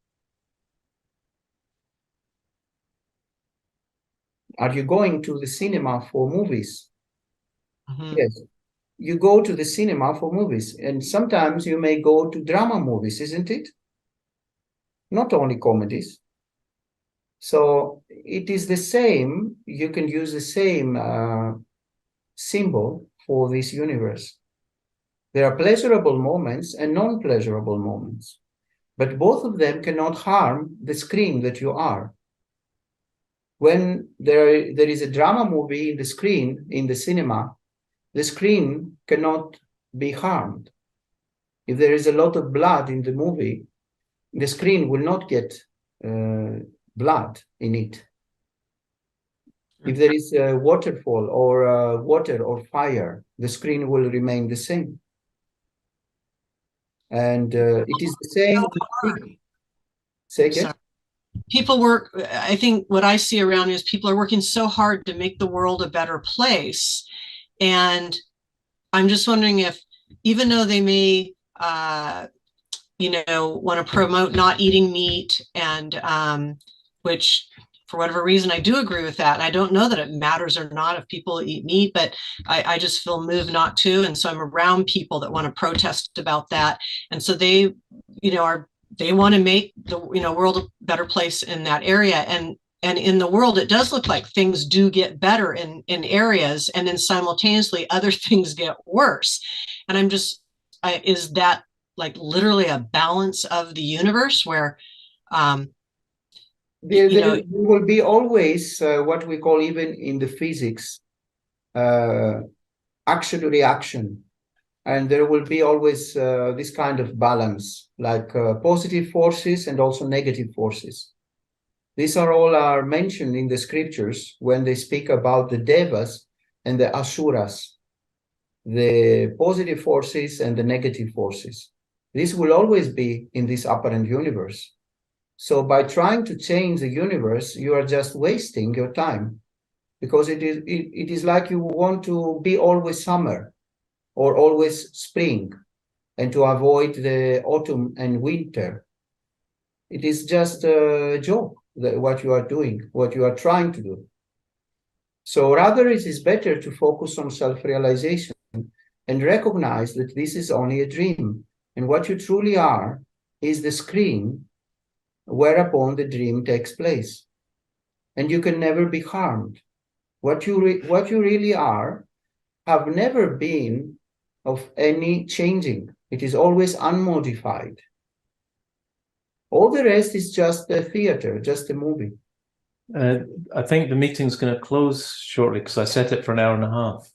Are you going to the cinema for movies? Mm-hmm. Yes, you go to the cinema for movies, and sometimes you may go to drama movies, isn't it? Not only comedies. So it is the same, you can use the same symbol for this universe. There are pleasurable moments and non-pleasurable moments, but both of them cannot harm the screen that you are. When there is a drama movie in the screen, in the cinema, the screen cannot be harmed. If there is a lot of blood in the movie, the screen will not get blood in it. If there is a waterfall or water or fire, the screen will remain the same. And it is the same. Say again? People work, I think what I see around me is people are working so hard to make the world a better place. And I'm just wondering if, even though they may, want to promote not eating meat, and which for whatever reason, I do agree with that. And I don't know that it matters or not if people eat meat, but I just feel moved not to. And so I'm around people that want to protest about that. And so they, they want to make the, world a better place in that area. And in the world, it does look like things do get better in areas, and then simultaneously other things get worse. And I'm just, is that like literally a balance of the universe where, there will be always what we call, even in the physics, action to reaction. And there will be always this kind of balance, like positive forces and also negative forces. These are mentioned in the scriptures when they speak about the devas and the asuras, the positive forces and the negative forces. This will always be in this apparent universe. So by trying to change the universe, you are just wasting your time, because it is like you want to be always summer or always spring and to avoid the autumn and winter. It is just a joke, what you are doing, what you are trying to do. So rather, it is better to focus on self-realization and recognize that this is only a dream, and what you truly are is the screen whereupon the dream takes place, and you can never be harmed. What you really are have never been of any changing. It is always unmodified. All the rest is just a theater, just a movie. I think the meeting's going to close shortly because I set it for an hour and a half.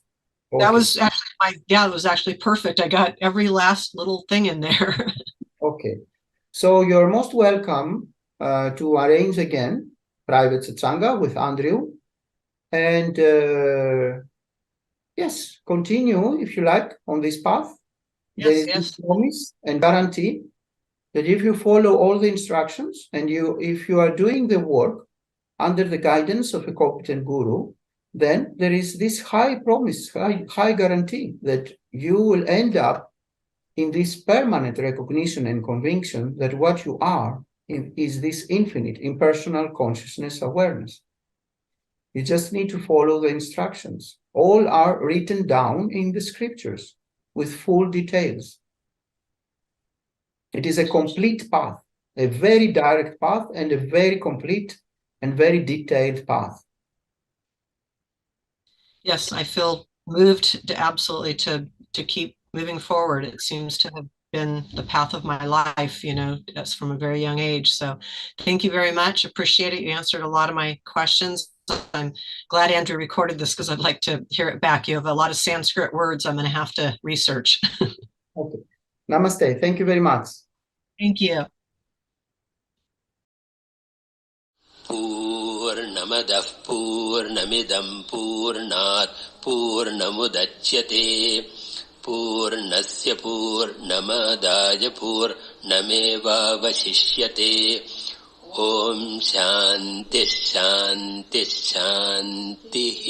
Okay. That was actually it was actually perfect. I got every last little thing in there. Okay. So you're most welcome to arrange again private satsanga with Andrew. And yes, continue if you like on this path. There is this promise and guarantee that if you follow all the instructions and if you are doing the work under the guidance of a competent guru, then there is this high promise, high guarantee that you will end up in this permanent recognition and conviction that what you are is this infinite impersonal consciousness awareness. You just need to follow the instructions. All are written down in the scriptures with full details. It is a complete path, a very direct path, and a very complete and very detailed path. Yes, I feel moved to absolutely to keep moving forward. It seems to have been the path of my life, that's from a very young age. So thank you very much. Appreciate it. You answered a lot of my questions. I'm glad Andrew recorded this because I'd like to hear it back. You have a lot of Sanskrit words I'm going to have to research. Okay. Namaste. Thank you very much. Thank you. पूर्णमदः पूर्णमिदं पूर्णात् पूर्णमुदच्यते पूर्णस्य पूर्णमादाय पूर्णमेवावशिष्यते ॐ शान्तिः शान्तिः शान्तिः